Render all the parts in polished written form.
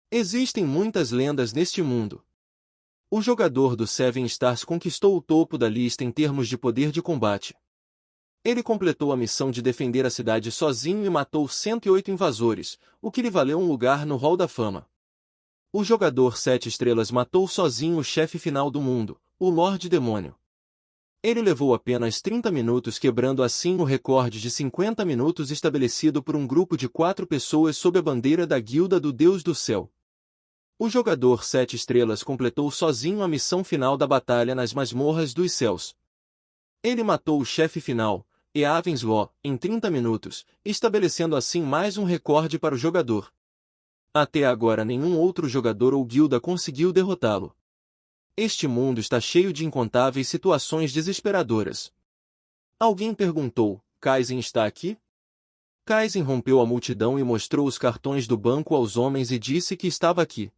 Existem muitas lendas neste mundo. O jogador do Seven Stars conquistou o topo da lista em termos de poder de combate. Ele completou a missão de defender a cidade sozinho e matou 108 invasores, o que lhe valeu um lugar no Hall da Fama. O jogador 7 estrelas matou sozinho o chefe final do mundo, o Lorde Demônio. Ele levou apenas 30 minutos, quebrando assim o recorde de 50 minutos estabelecido por um grupo de 4 pessoas sob a bandeira da Guilda do Deus do Céu. O jogador 7 estrelas completou sozinho a missão final da batalha nas masmorras dos céus. Ele matou o chefe final, Eavens Law, em 30 minutos, estabelecendo assim mais um recorde para o jogador. Até agora nenhum outro jogador ou guilda conseguiu derrotá-lo. Este mundo está cheio de incontáveis situações desesperadoras. Alguém perguntou, Kaizen está aqui? Kaizen rompeu a multidão e mostrou os cartões do banco aos homens e disse que estava aqui.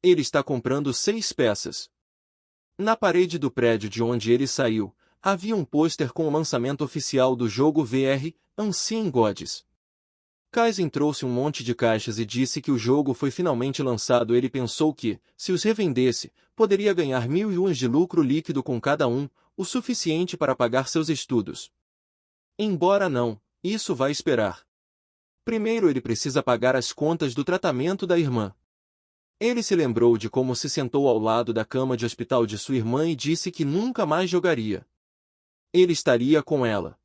Ele está comprando 6 peças. Na parede do prédio de onde ele saiu, havia um pôster com o lançamento oficial do jogo VR, Unseen Gods. Kaizen trouxe um monte de caixas e disse que o jogo foi finalmente lançado. Ele pensou que, se os revendesse, poderia ganhar 1000 yuans de lucro líquido com cada um, o suficiente para pagar seus estudos. Embora não, isso vai esperar. Primeiro ele precisa pagar as contas do tratamento da irmã. Ele se lembrou de como se sentou ao lado da cama de hospital de sua irmã e disse que nunca mais jogaria. Ele estaria com ela.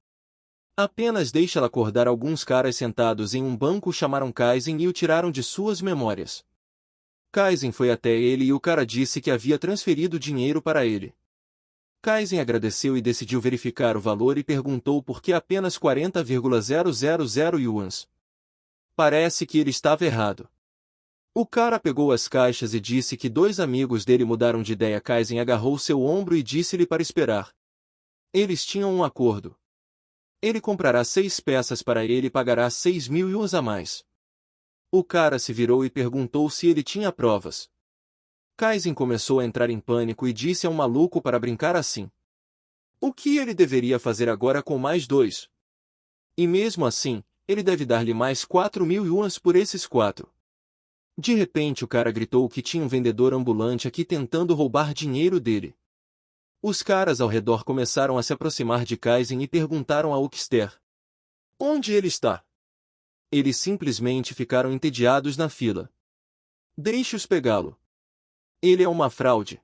Apenas deixa-la acordar. Alguns caras sentados em um banco chamaram Kaizen e o tiraram de suas memórias. Kaizen foi até ele e o cara disse que havia transferido dinheiro para ele. Kaizen agradeceu e decidiu verificar o valor e perguntou por que apenas 40,000 yuans. Parece que ele estava errado. O cara pegou as caixas e disse que 2 amigos dele mudaram de ideia. Kaizen agarrou seu ombro e disse-lhe para esperar. Eles tinham um acordo. Ele comprará 6 peças para ele e pagará 6.000 yuans a mais. O cara se virou e perguntou se ele tinha provas. Kaizen começou a entrar em pânico e disse a um maluco para brincar assim. O que ele deveria fazer agora com mais 2? E mesmo assim, ele deve dar-lhe mais 4.000 yuans por esses 4. De repente o cara gritou que tinha um vendedor ambulante aqui tentando roubar dinheiro dele. Os caras ao redor começaram a se aproximar de Kaizen e perguntaram a Oxter. Onde ele está? Eles simplesmente ficaram entediados na fila. Deixe-os pegá-lo. Ele é uma fraude.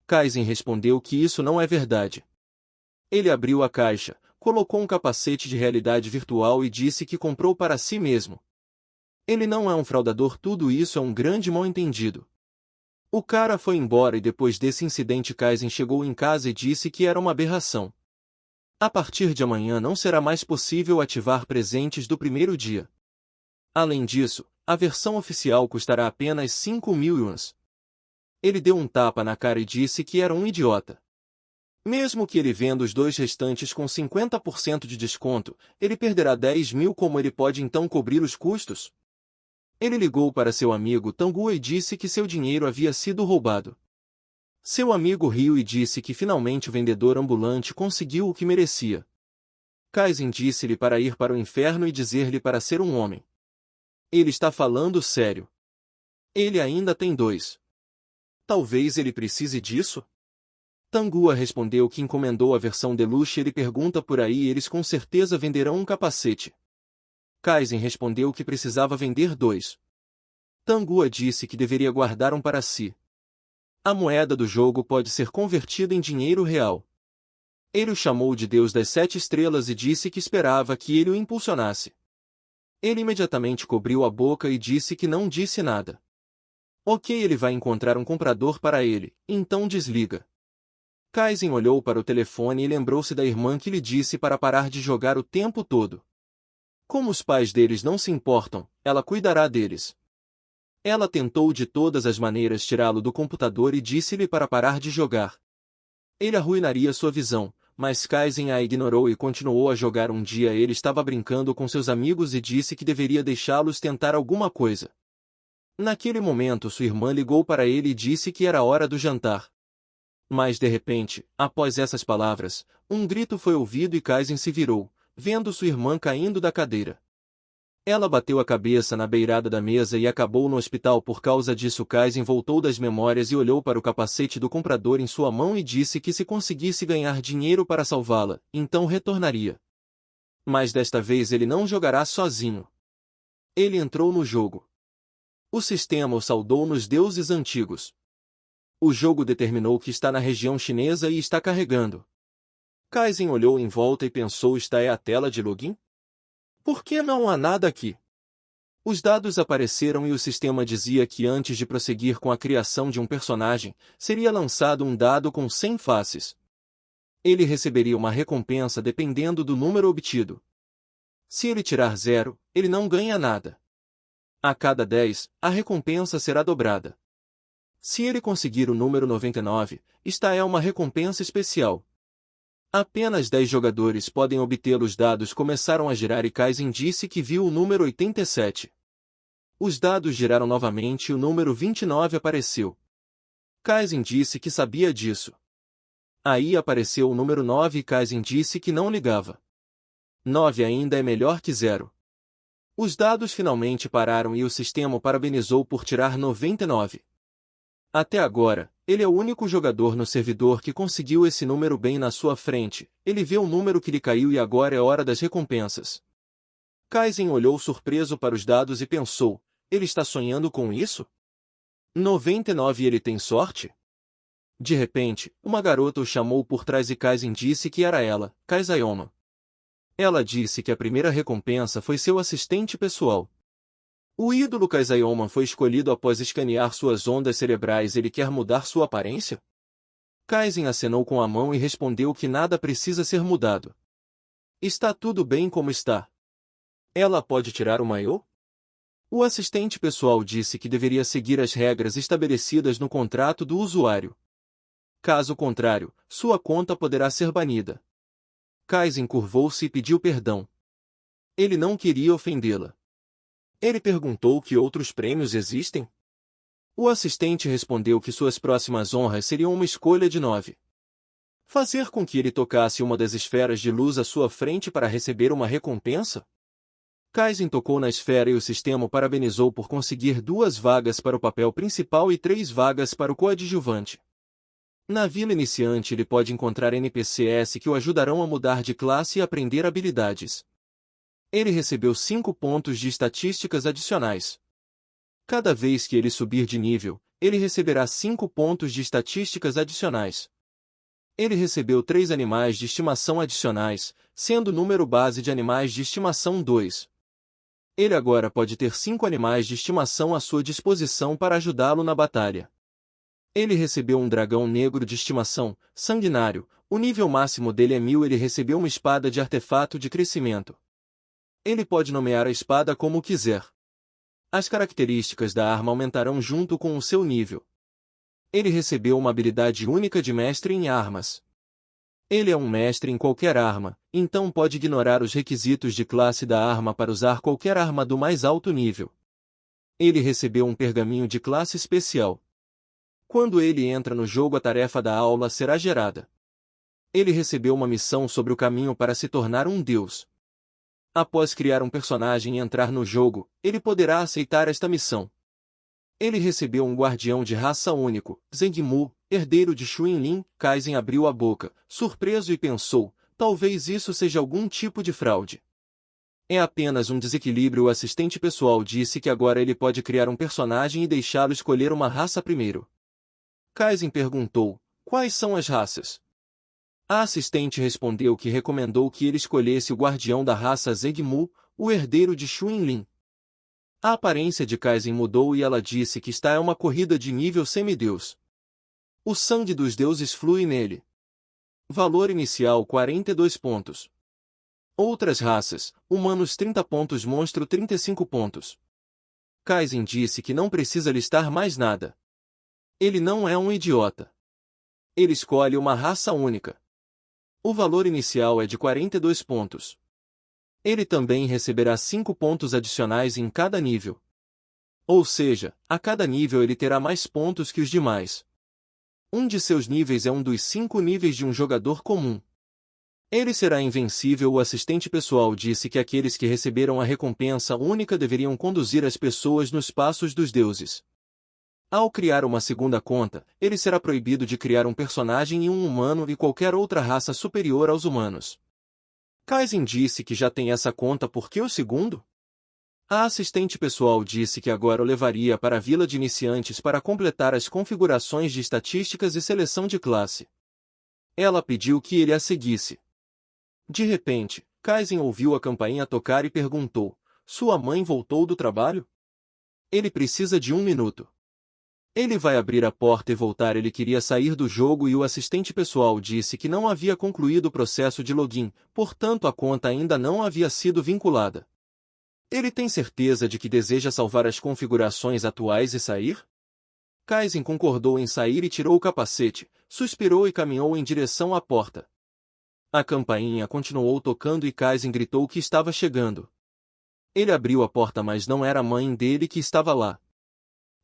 Kaizen respondeu que isso não é verdade. Ele abriu a caixa, colocou um capacete de realidade virtual e disse que comprou para si mesmo. Ele não é um fraudador, tudo isso é um grande mal-entendido. O cara foi embora e depois desse incidente Kaizen chegou em casa e disse que era uma aberração. A partir de amanhã não será mais possível ativar presentes do primeiro dia. Além disso, a versão oficial custará apenas 5.000 yuans. Ele deu um tapa na cara e disse que era um idiota. Mesmo que ele venda os 2 restantes com 50% de desconto, ele perderá 10.000. Como ele pode então cobrir os custos? Ele ligou para seu amigo Tangu e disse que seu dinheiro havia sido roubado. Seu amigo riu e disse que finalmente o vendedor ambulante conseguiu o que merecia. Kaizen disse-lhe para ir para o inferno e dizer-lhe para ser um homem. Ele está falando sério. Ele ainda tem 2. Talvez ele precise disso? Tangua respondeu que encomendou a versão deluxe. Ele pergunta por aí e eles com certeza venderão um capacete. Kaizen respondeu que precisava vender 2. Tangua disse que deveria guardar um para si. A moeda do jogo pode ser convertida em dinheiro real. Ele o chamou de Deus das 7 estrelas e disse que esperava que ele o impulsionasse. Ele imediatamente cobriu a boca e disse que não disse nada. Ok, ele vai encontrar um comprador para ele, então desliga. Kaizen olhou para o telefone e lembrou-se da irmã que lhe disse para parar de jogar o tempo todo. Como os pais deles não se importam, ela cuidará deles. Ela tentou de todas as maneiras tirá-lo do computador e disse-lhe para parar de jogar. Ele arruinaria sua visão, mas Kaizen a ignorou e continuou a jogar. Um dia ele estava brincando com seus amigos e disse que deveria deixá-los tentar alguma coisa. Naquele momento sua irmã ligou para ele e disse que era hora do jantar. Mas de repente, após essas palavras, um grito foi ouvido e Kaizen se virou, vendo sua irmã caindo da cadeira. Ela bateu a cabeça na beirada da mesa e acabou no hospital por causa disso. Kaizen voltou das memórias e olhou para o capacete do comprador em sua mão e disse que se conseguisse ganhar dinheiro para salvá-la, então retornaria. Mas desta vez ele não jogará sozinho. Ele entrou no jogo. O sistema o saudou nos deuses antigos. O jogo determinou que está na região chinesa e está carregando. Kaizen olhou em volta e pensou: esta é a tela de login? Por que não há nada aqui? Os dados apareceram e o sistema dizia que antes de prosseguir com a criação de um personagem, seria lançado um dado com 100 faces. Ele receberia uma recompensa dependendo do número obtido. Se ele tirar 0, ele não ganha nada. A cada 10, a recompensa será dobrada. Se ele conseguir o número 99, esta é uma recompensa especial. Apenas 10 jogadores podem obtê-lo. Os dados começaram a girar e Kaizen disse que viu o número 87. Os dados giraram novamente e o número 29 apareceu. Kaizen disse que sabia disso. Aí apareceu o número 9 e Kaizen disse que não ligava. 9 ainda é melhor que 0. Os dados finalmente pararam e o sistema o parabenizou por tirar 99. Até agora, ele é o único jogador no servidor que conseguiu esse número bem na sua frente. Ele vê o número que lhe caiu e agora é hora das recompensas. Kaizen olhou surpreso para os dados e pensou: ele está sonhando com isso? 99 e ele tem sorte? De repente, uma garota o chamou por trás e Kaizen disse que era ela, Kaizayoma. Ela disse que a primeira recompensa foi seu assistente pessoal. O ídolo Kaizayoma foi escolhido após escanear suas ondas cerebrais. Ele quer mudar sua aparência? Kaizen acenou com a mão e respondeu que nada precisa ser mudado. Está tudo bem como está. Ela pode tirar o maiô? O assistente pessoal disse que deveria seguir as regras estabelecidas no contrato do usuário. Caso contrário, sua conta poderá ser banida. Kaizen curvou-se e pediu perdão. Ele não queria ofendê-la. Ele perguntou que outros prêmios existem? O assistente respondeu que suas próximas honras seriam uma escolha de 9. Fazer com que ele tocasse uma das esferas de luz à sua frente para receber uma recompensa? Kaizen tocou na esfera e o sistema o parabenizou por conseguir 2 vagas para o papel principal e 3 vagas para o coadjuvante. Na vila iniciante ele pode encontrar NPCs que o ajudarão a mudar de classe e aprender habilidades. Ele recebeu 5 pontos de estatísticas adicionais. Cada vez que ele subir de nível, ele receberá 5 pontos de estatísticas adicionais. Ele recebeu 3 animais de estimação adicionais, sendo o número base de animais de estimação 2. Ele agora pode ter 5 animais de estimação à sua disposição para ajudá-lo na batalha. Ele recebeu um dragão negro de estimação, sanguinário, o nível máximo dele é 1000. Ele recebeu uma espada de artefato de crescimento. Ele pode nomear a espada como quiser. As características da arma aumentarão junto com o seu nível. Ele recebeu uma habilidade única de mestre em armas. Ele é um mestre em qualquer arma, então pode ignorar os requisitos de classe da arma para usar qualquer arma do mais alto nível. Ele recebeu um pergaminho de classe especial. Quando ele entra no jogo, a tarefa da aula será gerada. Ele recebeu uma missão sobre o caminho para se tornar um deus. Após criar um personagem e entrar no jogo, ele poderá aceitar esta missão. Ele recebeu um guardião de raça único, Zengmu, herdeiro de Xuanlin. Kaizen abriu a boca, surpreso e pensou, talvez isso seja algum tipo de fraude. É apenas um desequilíbrio. O assistente pessoal disse que agora ele pode criar um personagem e deixá-lo escolher uma raça primeiro. Kaizen perguntou, quais são as raças? A assistente respondeu que recomendou que ele escolhesse o guardião da raça Zengmu, o herdeiro de Xuanlin. A aparência de Kaizen mudou e ela disse que esta é uma corrida de nível semideus. O sangue dos deuses flui nele. Valor inicial 42 pontos. Outras raças, humanos 30 pontos, monstro 35 pontos. Kaizen disse que não precisa listar mais nada. Ele não é um idiota. Ele escolhe uma raça única. O valor inicial é de 42 pontos. Ele também receberá 5 pontos adicionais em cada nível. Ou seja, a cada nível ele terá mais pontos que os demais. Um de seus níveis é um dos 5 níveis de um jogador comum. Ele será invencível. O assistente pessoal disse que aqueles que receberam a recompensa única deveriam conduzir as pessoas nos passos dos deuses. Ao criar uma segunda conta, ele será proibido de criar um personagem e um humano e qualquer outra raça superior aos humanos. Kaizen disse que já tem essa conta. Por que o segundo? A assistente pessoal disse que agora o levaria para a vila de iniciantes para completar as configurações de estatísticas e seleção de classe. Ela pediu que ele a seguisse. De repente, Kaizen ouviu a campainha tocar e perguntou: sua mãe voltou do trabalho? Ele precisa de 1 minuto. Ele vai abrir a porta e voltar. Ele queria sair do jogo e o assistente pessoal disse que não havia concluído o processo de login, portanto a conta ainda não havia sido vinculada. Ele tem certeza de que deseja salvar as configurações atuais e sair? Kaizen concordou em sair e tirou o capacete, suspirou e caminhou em direção à porta. A campainha continuou tocando e Kaizen gritou que estava chegando. Ele abriu a porta, mas não era a mãe dele que estava lá.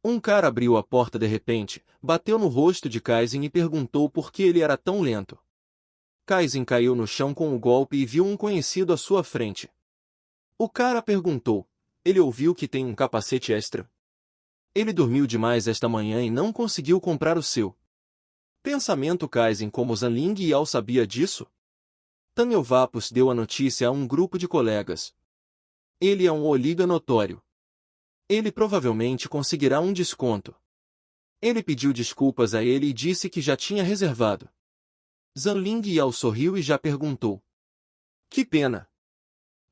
Um cara abriu a porta de repente, bateu no rosto de Kaizen e perguntou por que ele era tão lento. Kaizen caiu no chão com o golpe e viu um conhecido à sua frente. O cara perguntou: ele ouviu que tem um capacete extra? Ele dormiu demais esta manhã e não conseguiu comprar o seu. Pensamento. Kaizen, como Zanling Yao sabia disso? Daniel Vapus deu a notícia a um grupo de colegas. Ele é um oliga notório. Ele provavelmente conseguirá um desconto. Ele pediu desculpas a ele e disse que já tinha reservado. Zanling Yao sorriu e já perguntou: que pena.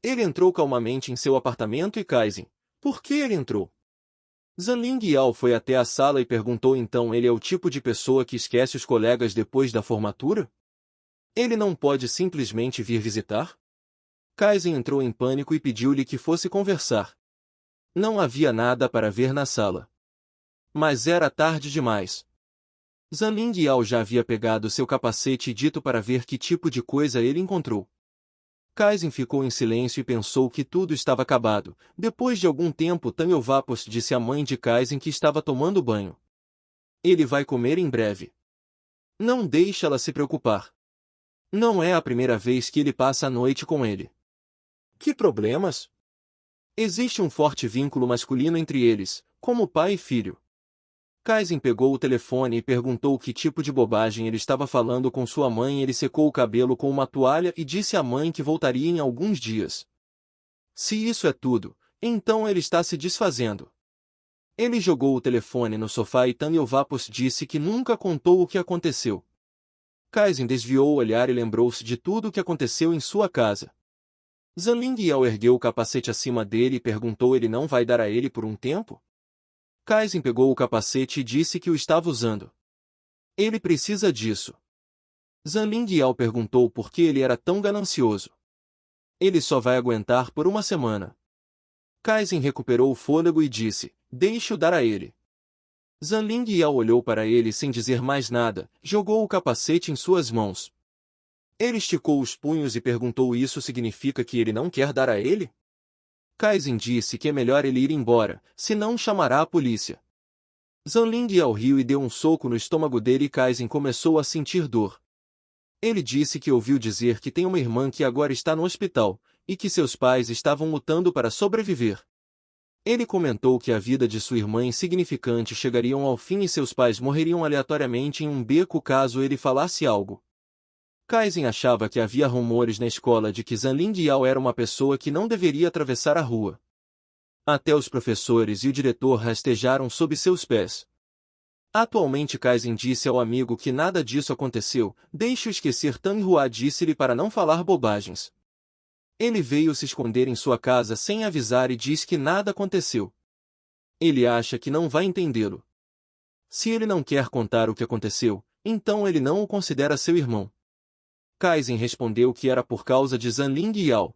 Ele entrou calmamente em seu apartamento e Kaizen: por que ele entrou? Zanling Yao foi até a sala e perguntou: então ele é o tipo de pessoa que esquece os colegas depois da formatura? Ele não pode simplesmente vir visitar? Kaizen entrou em pânico e pediu-lhe que fosse conversar. Não havia nada para ver na sala. Mas era tarde demais. Zanling Yao já havia pegado seu capacete e dito para ver que tipo de coisa ele encontrou. Kaizen ficou em silêncio e pensou que tudo estava acabado. Depois de algum tempo, Daniel Vapus disse à mãe de Kaizen que estava tomando banho. Ele vai comer em breve. Não deixe ela se preocupar. Não é a primeira vez que ele passa a noite com ele. Que problemas? Existe um forte vínculo masculino entre eles, como pai e filho. Kaizen pegou o telefone e perguntou que tipo de bobagem ele estava falando com sua mãe. Ele secou o cabelo com uma toalha e disse à mãe que voltaria em alguns dias. Se isso é tudo, então ele está se desfazendo. Ele jogou o telefone no sofá e Daniel Vapus disse que nunca contou o que aconteceu. Kaizen desviou o olhar e lembrou-se de tudo o que aconteceu em sua casa. Zanling Yao ergueu o capacete acima dele e perguntou: ele não vai dar a ele por um tempo? Kaizen pegou o capacete e disse que o estava usando. Ele precisa disso. Zanling Yao perguntou por que ele era tão ganancioso. Ele só vai aguentar por uma semana. Kaizen recuperou o fôlego e disse: deixe-o dar a ele. Zanling Yao olhou para ele sem dizer mais nada, jogou o capacete em suas mãos. Ele esticou os punhos e perguntou: isso significa que ele não quer dar a ele? Kaizen disse que é melhor ele ir embora, senão chamará a polícia. Zanling Yao riu e deu um soco no estômago dele e Kaizen começou a sentir dor. Ele disse que ouviu dizer que tem uma irmã que agora está no hospital, e que seus pais estavam lutando para sobreviver. Ele comentou que a vida de sua irmã insignificante chegaria ao fim e seus pais morreriam aleatoriamente em um beco caso ele falasse algo. Kaizen achava que havia rumores na escola de que Zanling Yao era uma pessoa que não deveria atravessar a rua. Até os professores e o diretor rastejaram sob seus pés. Atualmente Kaizen disse ao amigo que nada disso aconteceu. Deixe-o esquecer. Tanhua disse-lhe para não falar bobagens. Ele veio se esconder em sua casa sem avisar e diz que nada aconteceu. Ele acha que não vai entendê-lo. Se ele não quer contar o que aconteceu, então ele não o considera seu irmão. Kaizen respondeu que era por causa de Zanling Yao.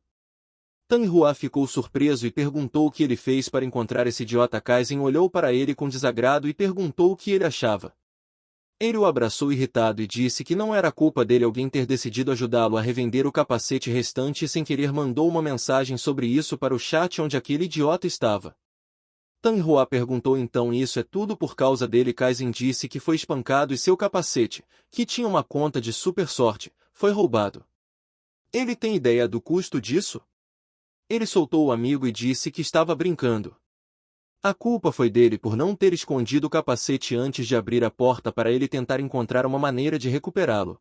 Tanhua ficou surpreso e perguntou o que ele fez para encontrar esse idiota. Kaizen olhou para ele com desagrado e perguntou o que ele achava. Ele o abraçou irritado e disse que não era culpa dele alguém ter decidido ajudá-lo a revender o capacete restante e sem querer mandou uma mensagem sobre isso para o chat onde aquele idiota estava. Tanhua perguntou: então isso é tudo por causa dele? Kaizen disse que foi espancado e seu capacete, que tinha uma conta de super sorte, foi roubado. Ele tem ideia do custo disso? Ele soltou o amigo e disse que estava brincando. A culpa foi dele por não ter escondido o capacete antes de abrir a porta para ele tentar encontrar uma maneira de recuperá-lo.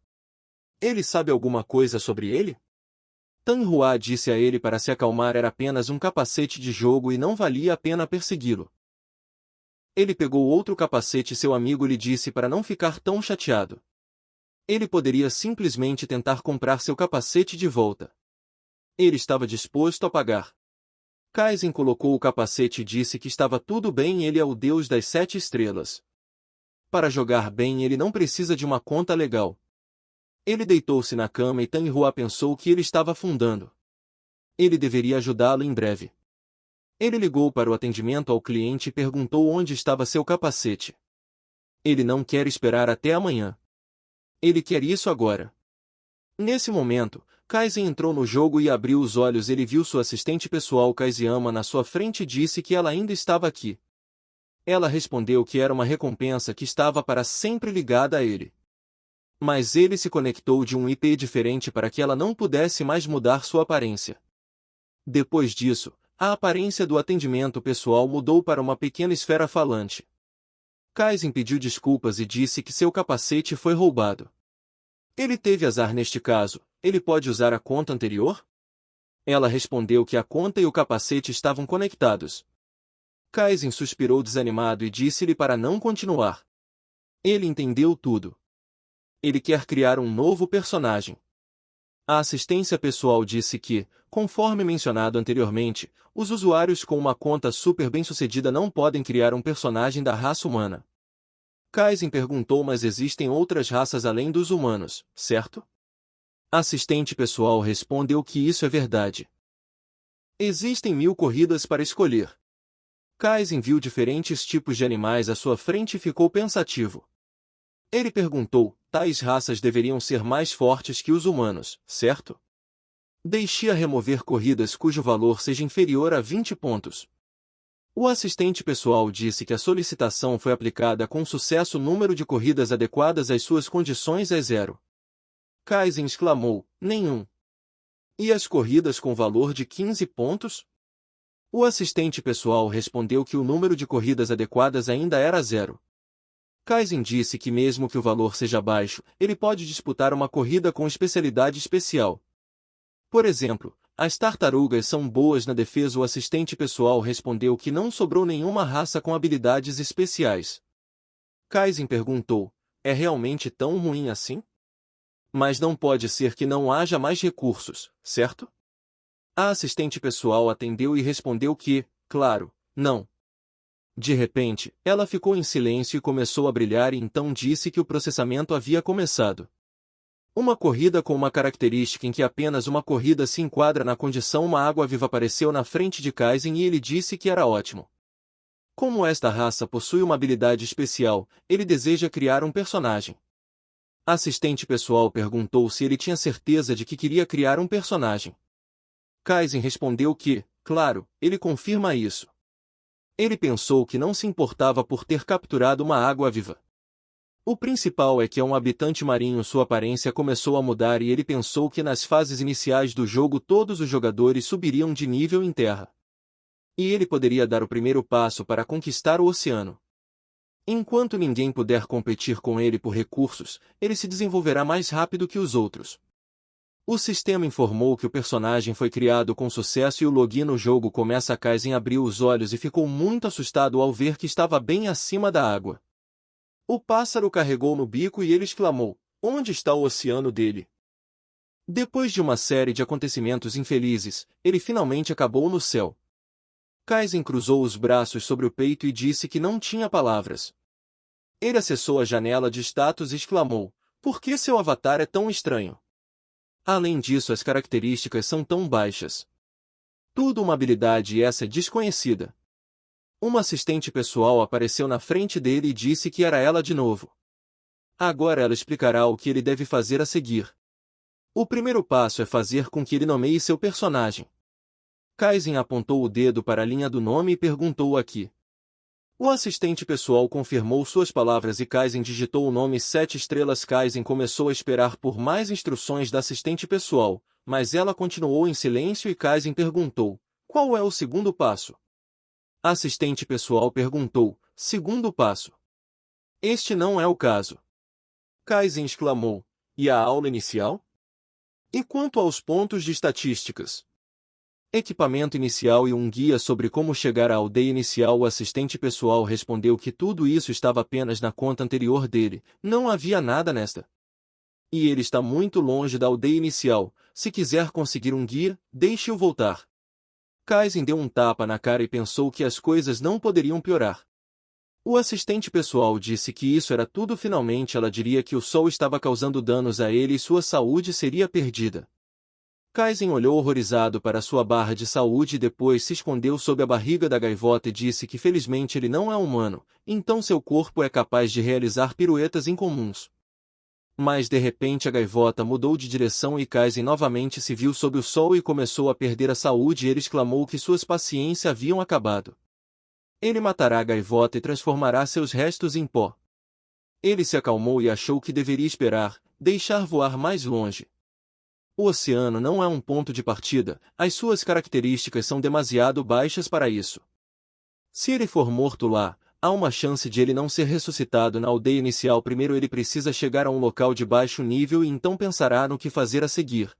Ele sabe alguma coisa sobre ele? Tan Hua disse a ele para se acalmar, era apenas um capacete de jogo e não valia a pena persegui-lo. Ele pegou outro capacete e seu amigo lhe disse para não ficar tão chateado. Ele poderia simplesmente tentar comprar seu capacete de volta. Ele estava disposto a pagar. Kaizen colocou o capacete e disse que estava tudo bem, ele é o deus das 7 estrelas. Para jogar bem ele não precisa de uma conta legal. Ele deitou-se na cama e Tan Hua pensou que ele estava afundando. Ele deveria ajudá-lo em breve. Ele ligou para o atendimento ao cliente e perguntou onde estava seu capacete. Ele não quer esperar até amanhã. Ele quer isso agora. Nesse momento, Kaizen entrou no jogo e abriu os olhos. Ele viu sua assistente pessoal Kaizeyama na sua frente e disse que ela ainda estava aqui. Ela respondeu que era uma recompensa que estava para sempre ligada a ele. Mas ele se conectou de um IP diferente para que ela não pudesse mais mudar sua aparência. Depois disso, a aparência do atendimento pessoal mudou para uma pequena esfera falante. Kaizen pediu desculpas e disse que seu capacete foi roubado. Ele teve azar neste caso, ele pode usar a conta anterior? Ela respondeu que a conta e o capacete estavam conectados. Kaizen suspirou desanimado e disse-lhe para não continuar. Ele entendeu tudo. Ele quer criar um novo personagem. A assistência pessoal disse que, conforme mencionado anteriormente, os usuários com uma conta super bem-sucedida não podem criar um personagem da raça humana. Kaizen perguntou, mas existem outras raças além dos humanos, certo? A assistente pessoal respondeu que isso é verdade. Existem 1000 corridas para escolher. Kaizen viu diferentes tipos de animais à sua frente e ficou pensativo. Ele perguntou, tais raças deveriam ser mais fortes que os humanos, certo? Deixe-a remover corridas cujo valor seja inferior a 20 pontos. O assistente pessoal disse que a solicitação foi aplicada com sucesso. O número de corridas adequadas às suas condições é 0. Kaizen exclamou, nenhum. E as corridas com valor de 15 pontos? O assistente pessoal respondeu que o número de corridas adequadas ainda era 0. Kaizen disse que mesmo que o valor seja baixo, ele pode disputar uma corrida com especialidade especial. Por exemplo, as tartarugas são boas na defesa. O assistente pessoal respondeu que não sobrou nenhuma raça com habilidades especiais. Kaizen perguntou, é realmente tão ruim assim? Mas não pode ser que não haja mais recursos, certo? A assistente pessoal atendeu e respondeu que, claro, não. De repente, ela ficou em silêncio e começou a brilhar e então disse que o processamento havia começado. Uma corrida com uma característica em que apenas uma corrida se enquadra na condição. Uma água-viva apareceu na frente de Kaizen e ele disse que era ótimo. Como esta raça possui uma habilidade especial, ele deseja criar um personagem. A assistente pessoal perguntou se ele tinha certeza de que queria criar um personagem. Kaizen respondeu que, claro, ele confirma isso. Ele pensou que não se importava por ter capturado uma água-viva. O principal é que é um habitante marinho. Sua aparência começou a mudar e ele pensou que nas fases iniciais do jogo todos os jogadores subiriam de nível em terra. E ele poderia dar o primeiro passo para conquistar o oceano. Enquanto ninguém puder competir com ele por recursos, ele se desenvolverá mais rápido que os outros. O sistema informou que o personagem foi criado com sucesso e o login no jogo começa. Kaizen abriu os olhos e ficou muito assustado ao ver que estava bem acima da água. O pássaro carregou no bico e ele exclamou, onde está o oceano dele? Depois de uma série de acontecimentos infelizes, ele finalmente acabou no céu. Kaizen cruzou os braços sobre o peito e disse que não tinha palavras. Ele acessou a janela de status e exclamou, por que seu avatar é tão estranho? Além disso, as características são tão baixas. Tudo uma habilidade e essa é desconhecida. Uma assistente pessoal apareceu na frente dele e disse que era ela de novo. Agora ela explicará o que ele deve fazer a seguir. O primeiro passo é fazer com que ele nomeie seu personagem. Kaizen apontou o dedo para a linha do nome e perguntou aqui. O assistente pessoal confirmou suas palavras e Kaizen digitou o nome 7 estrelas. Kaizen começou a esperar por mais instruções da assistente pessoal, mas ela continuou em silêncio e Kaizen perguntou, qual é o segundo passo? A assistente pessoal perguntou, segundo passo. Este não é o caso. Kaizen exclamou, e a aula inicial? E quanto aos pontos de estatísticas? Equipamento inicial e um guia sobre como chegar à aldeia inicial. O assistente pessoal respondeu que tudo isso estava apenas na conta anterior dele, não havia nada nesta. E ele está muito longe da aldeia inicial, se quiser conseguir um guia, deixe-o voltar. Kaizen deu um tapa na cara e pensou que as coisas não poderiam piorar. O assistente pessoal disse que isso era tudo. Finalmente ela diria que o sol estava causando danos a ele e sua saúde seria perdida. Kaizen olhou horrorizado para sua barra de saúde e depois se escondeu sob a barriga da gaivota e disse que felizmente ele não é humano, então seu corpo é capaz de realizar piruetas incomuns. Mas de repente a gaivota mudou de direção e Kaizen novamente se viu sob o sol e começou a perder a saúde e ele exclamou que suas paciências haviam acabado. Ele matará a gaivota e transformará seus restos em pó. Ele se acalmou e achou que deveria esperar, deixar voar mais longe. O oceano não é um ponto de partida, as suas características são demasiado baixas para isso. Se ele for morto lá, há uma chance de ele não ser ressuscitado na aldeia inicial. Primeiro ele precisa chegar a um local de baixo nível e então pensará no que fazer a seguir.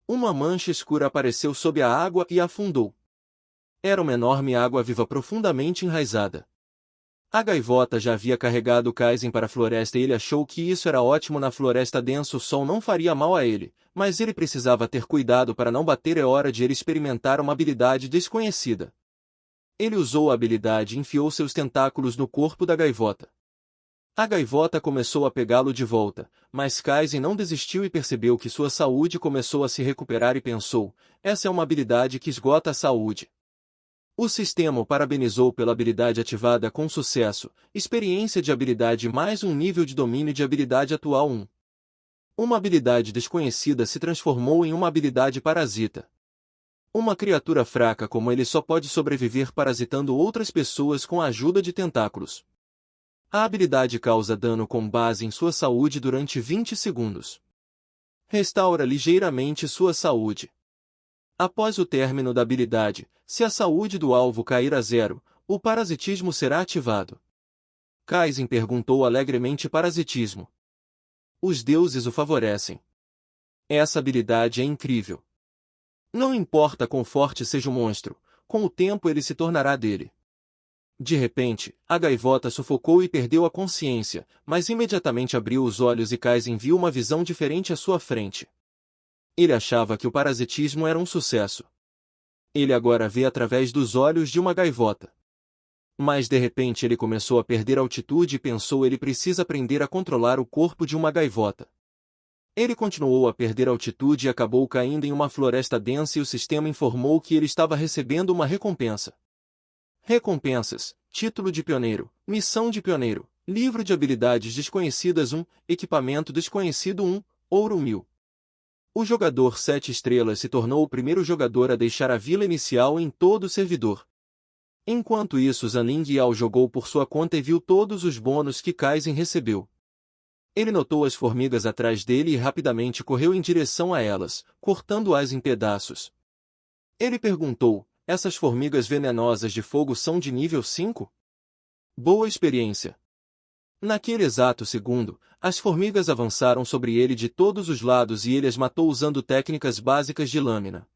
Uma mancha escura apareceu sob a água e afundou. Era uma enorme água-viva profundamente enraizada. A gaivota já havia carregado Kaizen para a floresta e ele achou que isso era ótimo na floresta densa. O sol não faria mal a ele, mas ele precisava ter cuidado para não bater. É hora de ele experimentar uma habilidade desconhecida. Ele usou a habilidade e enfiou seus tentáculos no corpo da gaivota. A gaivota começou a pegá-lo de volta, mas Kaizen não desistiu e percebeu que sua saúde começou a se recuperar e pensou, essa é uma habilidade que esgota a saúde. O sistema o parabenizou pela habilidade ativada com sucesso, experiência de habilidade mais um nível de domínio de habilidade atual 1. Uma habilidade desconhecida se transformou em uma habilidade parasita. Uma criatura fraca como ele só pode sobreviver parasitando outras pessoas com a ajuda de tentáculos. A habilidade causa dano com base em sua saúde durante 20 segundos. Restaura ligeiramente sua saúde. Após o término da habilidade, se a saúde do alvo cair a 0, o parasitismo será ativado. Kaizen perguntou alegremente: parasitismo? Os deuses o favorecem. Essa habilidade é incrível. Não importa quão forte seja o monstro, com o tempo ele se tornará dele. De repente, a gaivota sufocou e perdeu a consciência, mas imediatamente abriu os olhos e Kaizen viu uma visão diferente à sua frente. Ele achava que o parasitismo era um sucesso. Ele agora vê através dos olhos de uma gaivota. Mas de repente ele começou a perder altitude e pensou: ele precisa aprender a controlar o corpo de uma gaivota. Ele continuou a perder altitude e acabou caindo em uma floresta densa e o sistema informou que ele estava recebendo uma recompensa. Recompensas: título de pioneiro, missão de pioneiro, livro de habilidades desconhecidas 1, equipamento desconhecido 1, ouro 1000. O jogador 7 estrelas se tornou o primeiro jogador a deixar a vila inicial em todo o servidor. Enquanto isso, Zanling Yao jogou por sua conta e viu todos os bônus que Kaizen recebeu. Ele notou as formigas atrás dele e rapidamente correu em direção a elas, cortando-as em pedaços. Ele perguntou: essas formigas venenosas de fogo são de nível 5? Boa experiência. Naquele exato segundo, as formigas avançaram sobre ele de todos os lados e ele as matou usando técnicas básicas de lâmina.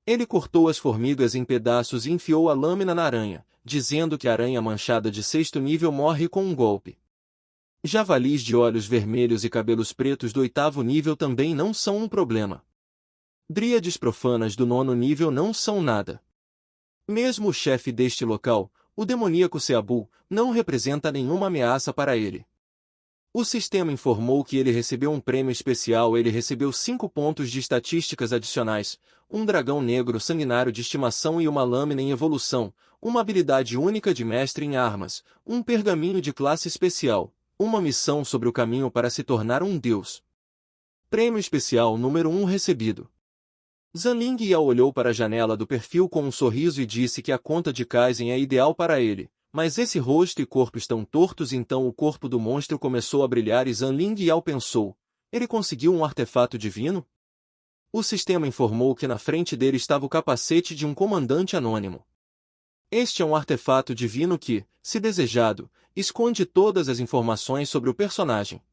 Ele cortou as formigas em pedaços e enfiou a lâmina na aranha, dizendo que a aranha manchada de 6º nível morre com um golpe. Javalis de olhos vermelhos e cabelos pretos do 8º nível também não são um problema. Dríades profanas do 9º nível não são nada. Mesmo o chefe deste local, o demoníaco Seabu, não representa nenhuma ameaça para ele. O sistema informou que ele recebeu um prêmio especial. Ele recebeu 5 pontos de estatísticas adicionais, um dragão negro sanguinário de estimação e uma lâmina em evolução, uma habilidade única de mestre em armas, um pergaminho de classe especial, uma missão sobre o caminho para se tornar um deus. Prêmio especial número 1 recebido. Zanling Yao olhou para a janela do perfil com um sorriso e disse que a conta de Kaizen é ideal para ele, mas esse rosto e corpo estão tortos. Então o corpo do monstro começou a brilhar e Zanling Yao pensou: ele conseguiu um artefato divino? O sistema informou que na frente dele estava o capacete de um comandante anônimo. Este é um artefato divino que, se desejado, esconde todas as informações sobre o personagem.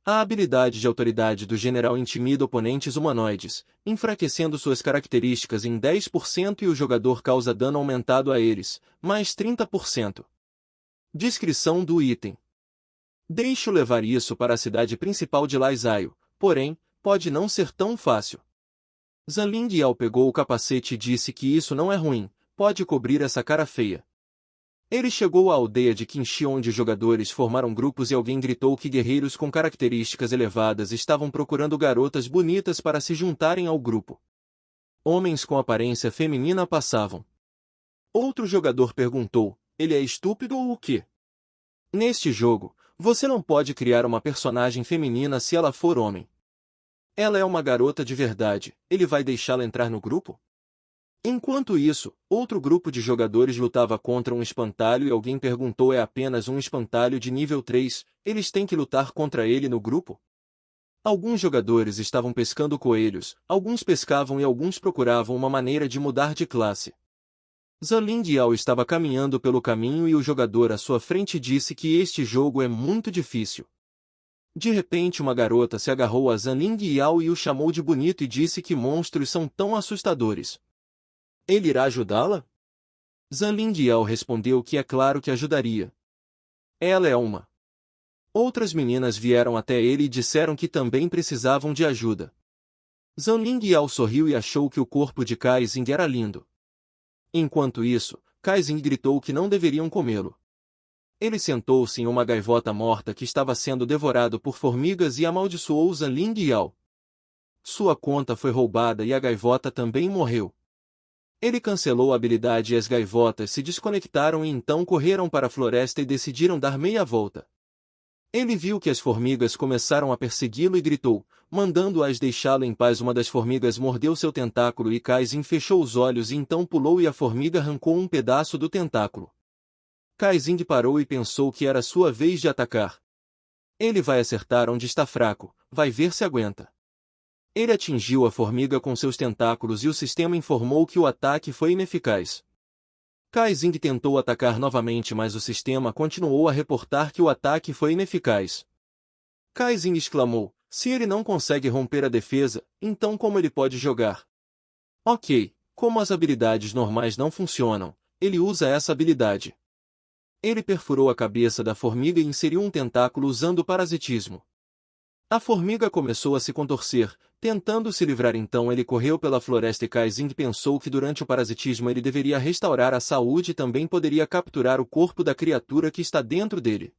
A habilidade de autoridade do general intimida oponentes humanoides, enfraquecendo suas características em 10% e o jogador causa dano aumentado a eles, mais 30%. Descrição do item. Deixe-o levar isso para a cidade principal de Laizaio, porém, pode não ser tão fácil. Zanling Yao pegou o capacete e disse que isso não é ruim, pode cobrir essa cara feia. Ele chegou à aldeia de Qinshi onde os jogadores formaram grupos e alguém gritou que guerreiros com características elevadas estavam procurando garotas bonitas para se juntarem ao grupo. Homens com aparência feminina passavam. Outro jogador perguntou, ele é estúpido ou o quê? Neste jogo, você não pode criar uma personagem feminina se ela for homem. Ela é uma garota de verdade, ele vai deixá-la entrar no grupo? Enquanto isso, outro grupo de jogadores lutava contra um espantalho e alguém perguntou é apenas um espantalho de nível 3, eles têm que lutar contra ele no grupo? Alguns jogadores estavam pescando coelhos, alguns pescavam e alguns procuravam uma maneira de mudar de classe. Zanling Yao estava caminhando pelo caminho e o jogador à sua frente disse que este jogo é muito difícil. De repente uma garota se agarrou a Zanling Yao e o chamou de bonito e disse que monstros são tão assustadores. Ele irá ajudá-la? Zanling Yao respondeu que é claro que ajudaria. Ela é uma. Outras meninas vieram até ele e disseram que também precisavam de ajuda. Zanling Yao sorriu e achou que o corpo de Kaizing era lindo. Enquanto isso, Kaizing gritou que não deveriam comê-lo. Ele sentou-se em uma gaivota morta que estava sendo devorado por formigas e amaldiçoou Zanling Yao. Sua conta foi roubada e a gaivota também morreu. Ele cancelou a habilidade e as gaivotas se desconectaram e então correram para a floresta e decidiram dar meia volta. Ele viu que as formigas começaram a persegui-lo e gritou, mandando-as deixá-lo em paz. Uma das formigas mordeu seu tentáculo e Kaizing fechou os olhos e então pulou e a formiga arrancou um pedaço do tentáculo. Kaizing parou e pensou que era sua vez de atacar. Ele vai acertar onde está fraco, vai ver se aguenta. Ele atingiu a formiga com seus tentáculos e o sistema informou que o ataque foi ineficaz. Kaizing tentou atacar novamente, mas o sistema continuou a reportar que o ataque foi ineficaz. Kaizing exclamou, se ele não consegue romper a defesa, então como ele pode jogar? Ok, como as habilidades normais não funcionam, ele usa essa habilidade. Ele perfurou a cabeça da formiga e inseriu um tentáculo usando o parasitismo. A formiga começou a se contorcer, tentando se livrar. Então ele correu pela floresta e Kaizing pensou que durante o parasitismo ele deveria restaurar a saúde e também poderia capturar o corpo da criatura que está dentro dele.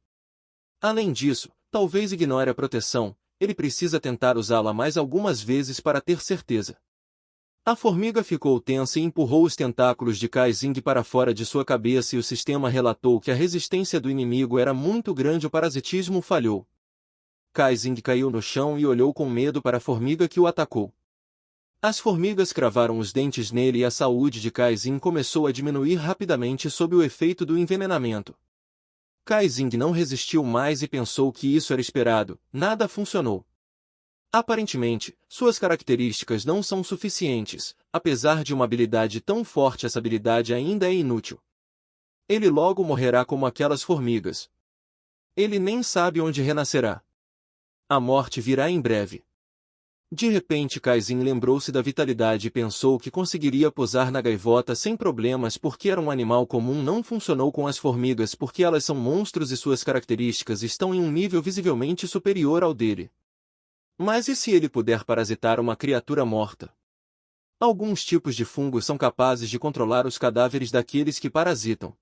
Além disso, talvez ignore a proteção, ele precisa tentar usá-la mais algumas vezes para ter certeza. A formiga ficou tensa e empurrou os tentáculos de Kaizing para fora de sua cabeça e o sistema relatou que a resistência do inimigo era muito grande. O parasitismo falhou. Kaizing caiu no chão e olhou com medo para a formiga que o atacou. As formigas cravaram os dentes nele e a saúde de Kaizing começou a diminuir rapidamente sob o efeito do envenenamento. Kaizing não resistiu mais e pensou que isso era esperado, nada funcionou. Aparentemente, suas características não são suficientes, apesar de uma habilidade tão forte, essa habilidade ainda é inútil. Ele logo morrerá como aquelas formigas. Ele nem sabe onde renascerá. A morte virá em breve. De repente Kaizing lembrou-se da vitalidade e pensou que conseguiria pousar na gaivota sem problemas porque era um animal comum. Não funcionou com as formigas porque elas são monstros e suas características estão em um nível visivelmente superior ao dele. Mas e se ele puder parasitar uma criatura morta? Alguns tipos de fungos são capazes de controlar os cadáveres daqueles que parasitam.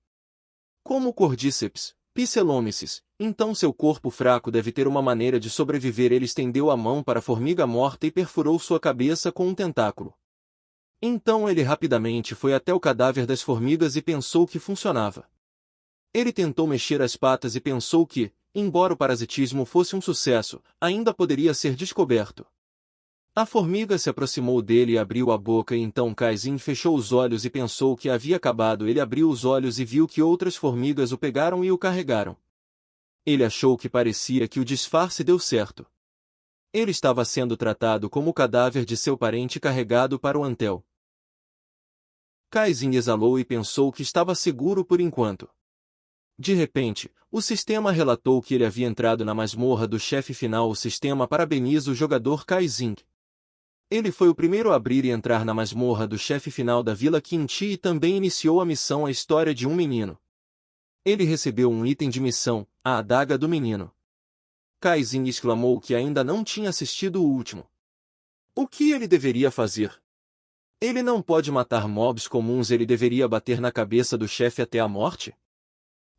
Como o Cordyceps, Pichelomyces, então seu corpo fraco deve ter uma maneira de sobreviver. Ele estendeu a mão para a formiga morta e perfurou sua cabeça com um tentáculo. Então ele rapidamente foi até o cadáver das formigas e pensou que funcionava. Ele tentou mexer as patas e pensou que, embora o parasitismo fosse um sucesso, ainda poderia ser descoberto. A formiga se aproximou dele e abriu a boca e então Kaizing fechou os olhos e pensou que havia acabado. Ele abriu os olhos e viu que outras formigas o pegaram e o carregaram. Ele achou que parecia que o disfarce deu certo. Ele estava sendo tratado como o cadáver de seu parente carregado para o Antel. Kaizen exalou e pensou que estava seguro por enquanto. De repente, o sistema relatou que ele havia entrado na masmorra do chefe final. O sistema parabeniza o jogador Kaizen. Ele foi o primeiro a abrir e entrar na masmorra do chefe final da Vila Quinti e também iniciou a missão A História de um Menino. Ele recebeu um item de missão, a adaga do menino. Kaizen exclamou que ainda não tinha assistido o último. O que ele deveria fazer? Ele não pode matar mobs comuns. Ele deveria bater na cabeça do chefe até a morte?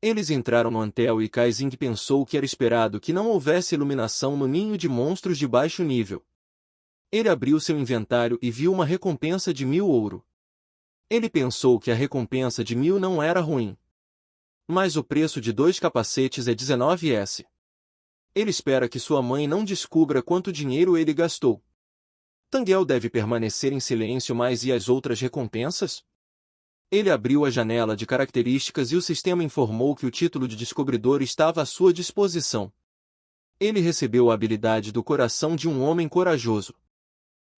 Eles entraram no Antel e Kaizen pensou que era esperado que não houvesse iluminação no ninho de monstros de baixo nível. Ele abriu seu inventário e viu uma recompensa de 1000 ouro. Ele pensou que a recompensa de 1000 não era ruim. Mas o preço de 2 capacetes é 19S. Ele espera que sua mãe não descubra quanto dinheiro ele gastou. Tanguel deve permanecer em silêncio, mas e as outras recompensas? Ele abriu a janela de características e o sistema informou que o título de descobridor estava à sua disposição. Ele recebeu a habilidade do coração de um homem corajoso.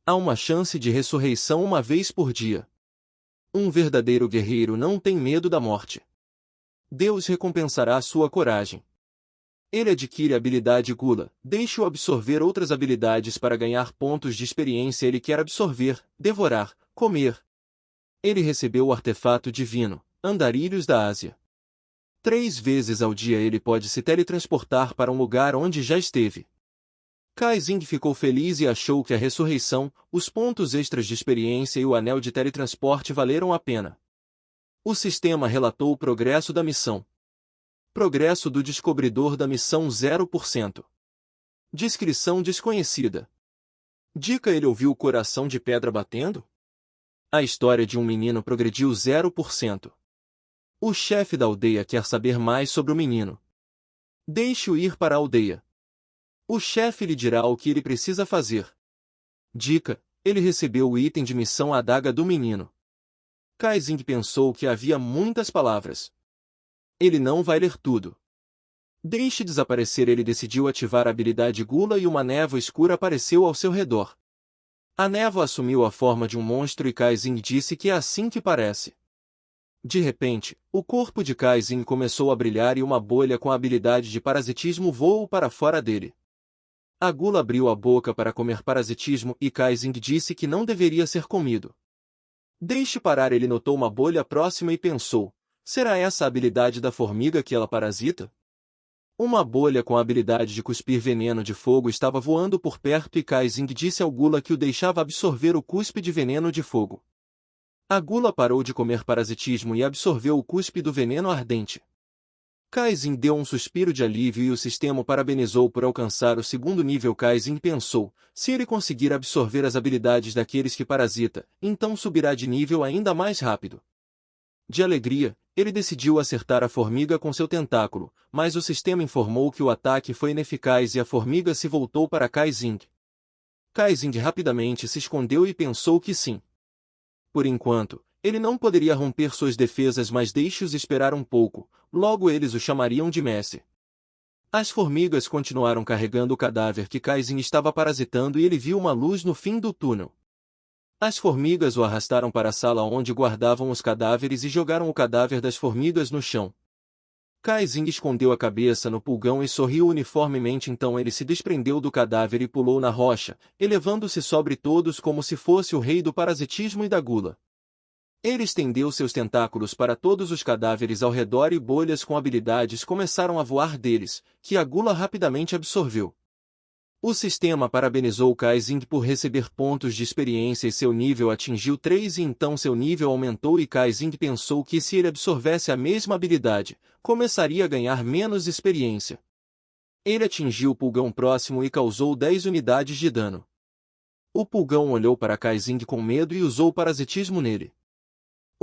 Há uma chance de ressurreição uma vez por dia. Um verdadeiro guerreiro não tem medo da morte. Deus recompensará sua coragem. Ele adquire a habilidade Gula. Deixe-o absorver outras habilidades para ganhar pontos de experiência. Ele quer absorver, devorar, comer. Ele recebeu o artefato divino, Andarilhos da Ásia. 3 vezes ao dia ele pode se teletransportar para um lugar onde já esteve. Kaizen ficou feliz e achou que a ressurreição, os pontos extras de experiência e o anel de teletransporte valeram a pena. O sistema relatou o progresso da missão. Progresso do descobridor da missão 0%. Descrição desconhecida. Dica: ele ouviu o coração de pedra batendo? A história de um menino progrediu 0%. O chefe da aldeia quer saber mais sobre o menino. Deixe-o ir para a aldeia. O chefe lhe dirá o que ele precisa fazer. Dica: ele recebeu o item de missão A Adaga do Menino. Kaizen pensou que havia muitas palavras. Ele não vai ler tudo. Deixe desaparecer. Ele decidiu ativar a habilidade Gula e uma névoa escura apareceu ao seu redor. A névoa assumiu a forma de um monstro e Kaizen disse que é assim que parece. De repente, o corpo de Kaizen começou a brilhar e uma bolha com a habilidade de parasitismo voou para fora dele. A Gula abriu a boca para comer parasitismo e Kaizen disse que não deveria ser comido. Deixe parar. Ele notou uma bolha próxima e pensou: será essa a habilidade da formiga que ela parasita? Uma bolha com a habilidade de cuspir veneno de fogo estava voando por perto e Kaizen disse ao Gula que o deixava absorver o cuspe de veneno de fogo. A Gula parou de comer parasitismo e absorveu o cuspe do veneno ardente. Kaizen deu um suspiro de alívio e o sistema o parabenizou por alcançar o 2º nível. Kaizen pensou: se ele conseguir absorver as habilidades daqueles que parasita, então subirá de nível ainda mais rápido. De alegria, ele decidiu acertar a formiga com seu tentáculo, mas o sistema informou que o ataque foi ineficaz e a formiga se voltou para Kaizen. Kaizen rapidamente se escondeu e pensou que sim. Por enquanto, ele não poderia romper suas defesas, mas deixe-os esperar um pouco, logo eles o chamariam de Messi. As formigas continuaram carregando o cadáver que Kaizen estava parasitando e ele viu uma luz no fim do túnel. As formigas o arrastaram para a sala onde guardavam os cadáveres e jogaram o cadáver das formigas no chão. Kaizen escondeu a cabeça no pulgão e sorriu uniformemente. Então ele se desprendeu do cadáver e pulou na rocha, elevando-se sobre todos como se fosse o rei do parasitismo e da gula. Ele estendeu seus tentáculos para todos os cadáveres ao redor e bolhas com habilidades começaram a voar deles, que a gula rapidamente absorveu. O sistema parabenizou Kaizen por receber pontos de experiência e seu nível atingiu 3 e então seu nível aumentou e Kaizen pensou que se ele absorvesse a mesma habilidade, começaria a ganhar menos experiência. Ele atingiu o pulgão próximo e causou 10 unidades de dano. O pulgão olhou para Kaizen com medo e usou parasitismo nele.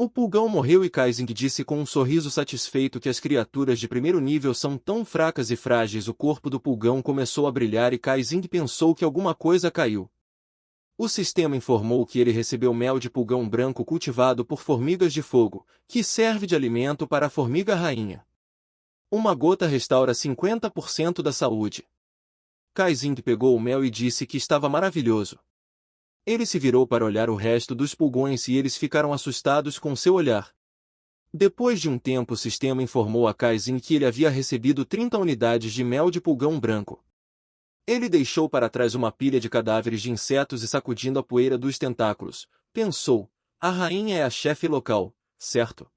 O pulgão morreu e Kaizen disse com um sorriso satisfeito que as criaturas de primeiro nível são tão fracas e frágeis. O corpo do pulgão começou a brilhar e Kaizen pensou que alguma coisa caiu. O sistema informou que ele recebeu mel de pulgão branco cultivado por formigas de fogo, que serve de alimento para a formiga rainha. Uma gota restaura 50% da saúde. Kaizing pegou o mel e disse que estava maravilhoso. Ele se virou para olhar o resto dos pulgões e eles ficaram assustados com seu olhar. Depois de um tempo o sistema informou a Kaizing que ele havia recebido 30 unidades de mel de pulgão branco. Ele deixou para trás uma pilha de cadáveres de insetos e sacudindo a poeira dos tentáculos, pensou, a rainha é a chefe local, certo?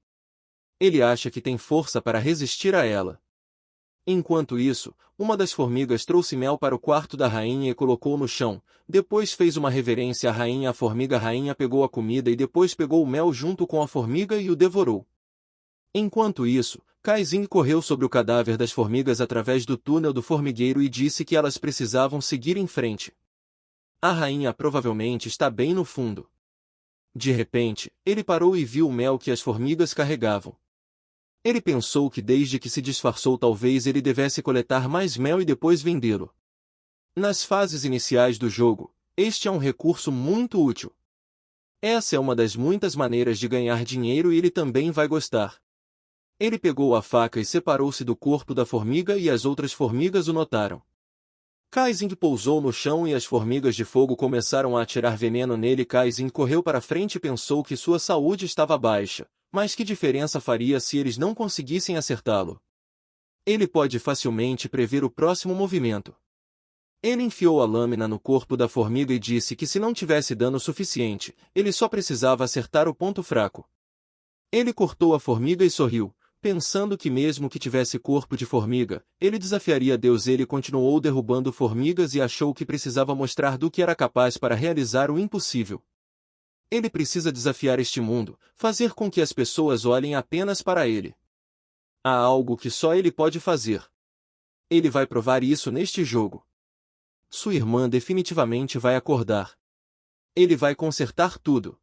Ele acha que tem força para resistir a ela. Enquanto isso, uma das formigas trouxe mel para o quarto da rainha e colocou no chão, depois fez uma reverência à rainha. A formiga rainha pegou a comida e depois pegou o mel junto com a formiga e o devorou. Enquanto isso, Kaizing correu sobre o cadáver das formigas através do túnel do formigueiro e disse que elas precisavam seguir em frente. A rainha provavelmente está bem no fundo. De repente, ele parou e viu o mel que as formigas carregavam. Ele pensou que desde que se disfarçou talvez ele devesse coletar mais mel e depois vendê-lo. Nas fases iniciais do jogo, este é um recurso muito útil. Essa é uma das muitas maneiras de ganhar dinheiro e ele também vai gostar. Ele pegou a faca e separou-se do corpo da formiga e as outras formigas o notaram. Kaizing pousou no chão e as formigas de fogo começaram a atirar veneno nele. Kaizing correu para frente e pensou que sua saúde estava baixa, mas que diferença faria se eles não conseguissem acertá-lo? Ele pode facilmente prever o próximo movimento. Ele enfiou a lâmina no corpo da formiga e disse que se não tivesse dano suficiente, ele só precisava acertar o ponto fraco. Ele cortou a formiga e sorriu, pensando que mesmo que tivesse corpo de formiga, ele desafiaria Deus. Ele continuou derrubando formigas e achou que precisava mostrar do que era capaz para realizar o impossível. Ele precisa desafiar este mundo, fazer com que as pessoas olhem apenas para ele. Há algo que só ele pode fazer. Ele vai provar isso neste jogo. Sua irmã definitivamente vai acordar. Ele vai consertar tudo.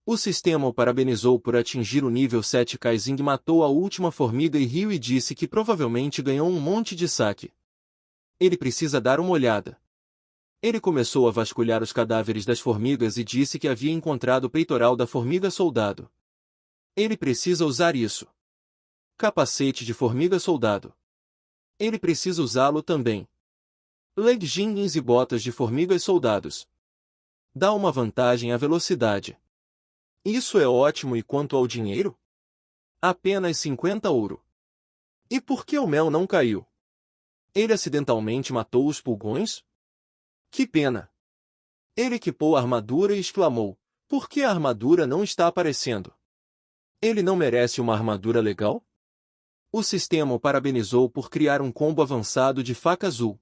O sistema o parabenizou por atingir o nível 7. Kaizing matou a última formiga e riu e disse que provavelmente ganhou um monte de saque. Ele precisa dar uma olhada. Ele começou a vasculhar os cadáveres das formigas e disse que havia encontrado o peitoral da formiga soldado. Ele precisa usar isso. Capacete de formiga soldado. Ele precisa usá-lo também. Leggings e botas de formigas soldados. Dá uma vantagem à velocidade. Isso é ótimo. E quanto ao dinheiro? Apenas 50 ouro. E por que o mel não caiu? Ele acidentalmente matou os pulgões? Que pena! Ele equipou a armadura e exclamou, por que a armadura não está aparecendo? Ele não merece uma armadura legal? O sistema o parabenizou por criar um combo avançado de faca azul.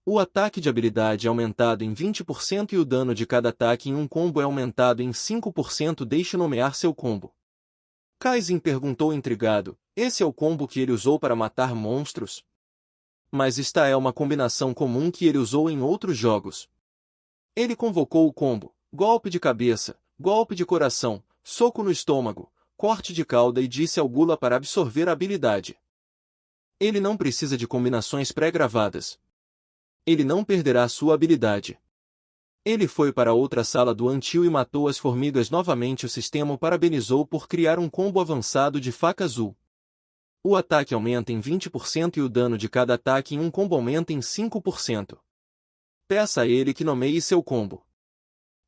O ataque de habilidade é aumentado em 20% e o dano de cada ataque em um combo é aumentado em 5%. Deixe nomear seu combo. Kaizing perguntou intrigado, esse é o combo que ele usou para matar monstros? Mas esta é uma combinação comum que ele usou em outros jogos. Ele convocou o combo, golpe de cabeça, golpe de coração, soco no estômago, corte de cauda e disse ao Gula para absorver a habilidade. Ele não precisa de combinações pré-gravadas. Ele não perderá sua habilidade. Ele foi para outra sala do Antio e matou as formigas novamente. O sistema o parabenizou por criar um combo avançado de faca azul. O ataque aumenta em 20% e o dano de cada ataque em um combo aumenta em 5%. Peça a ele que nomeie seu combo.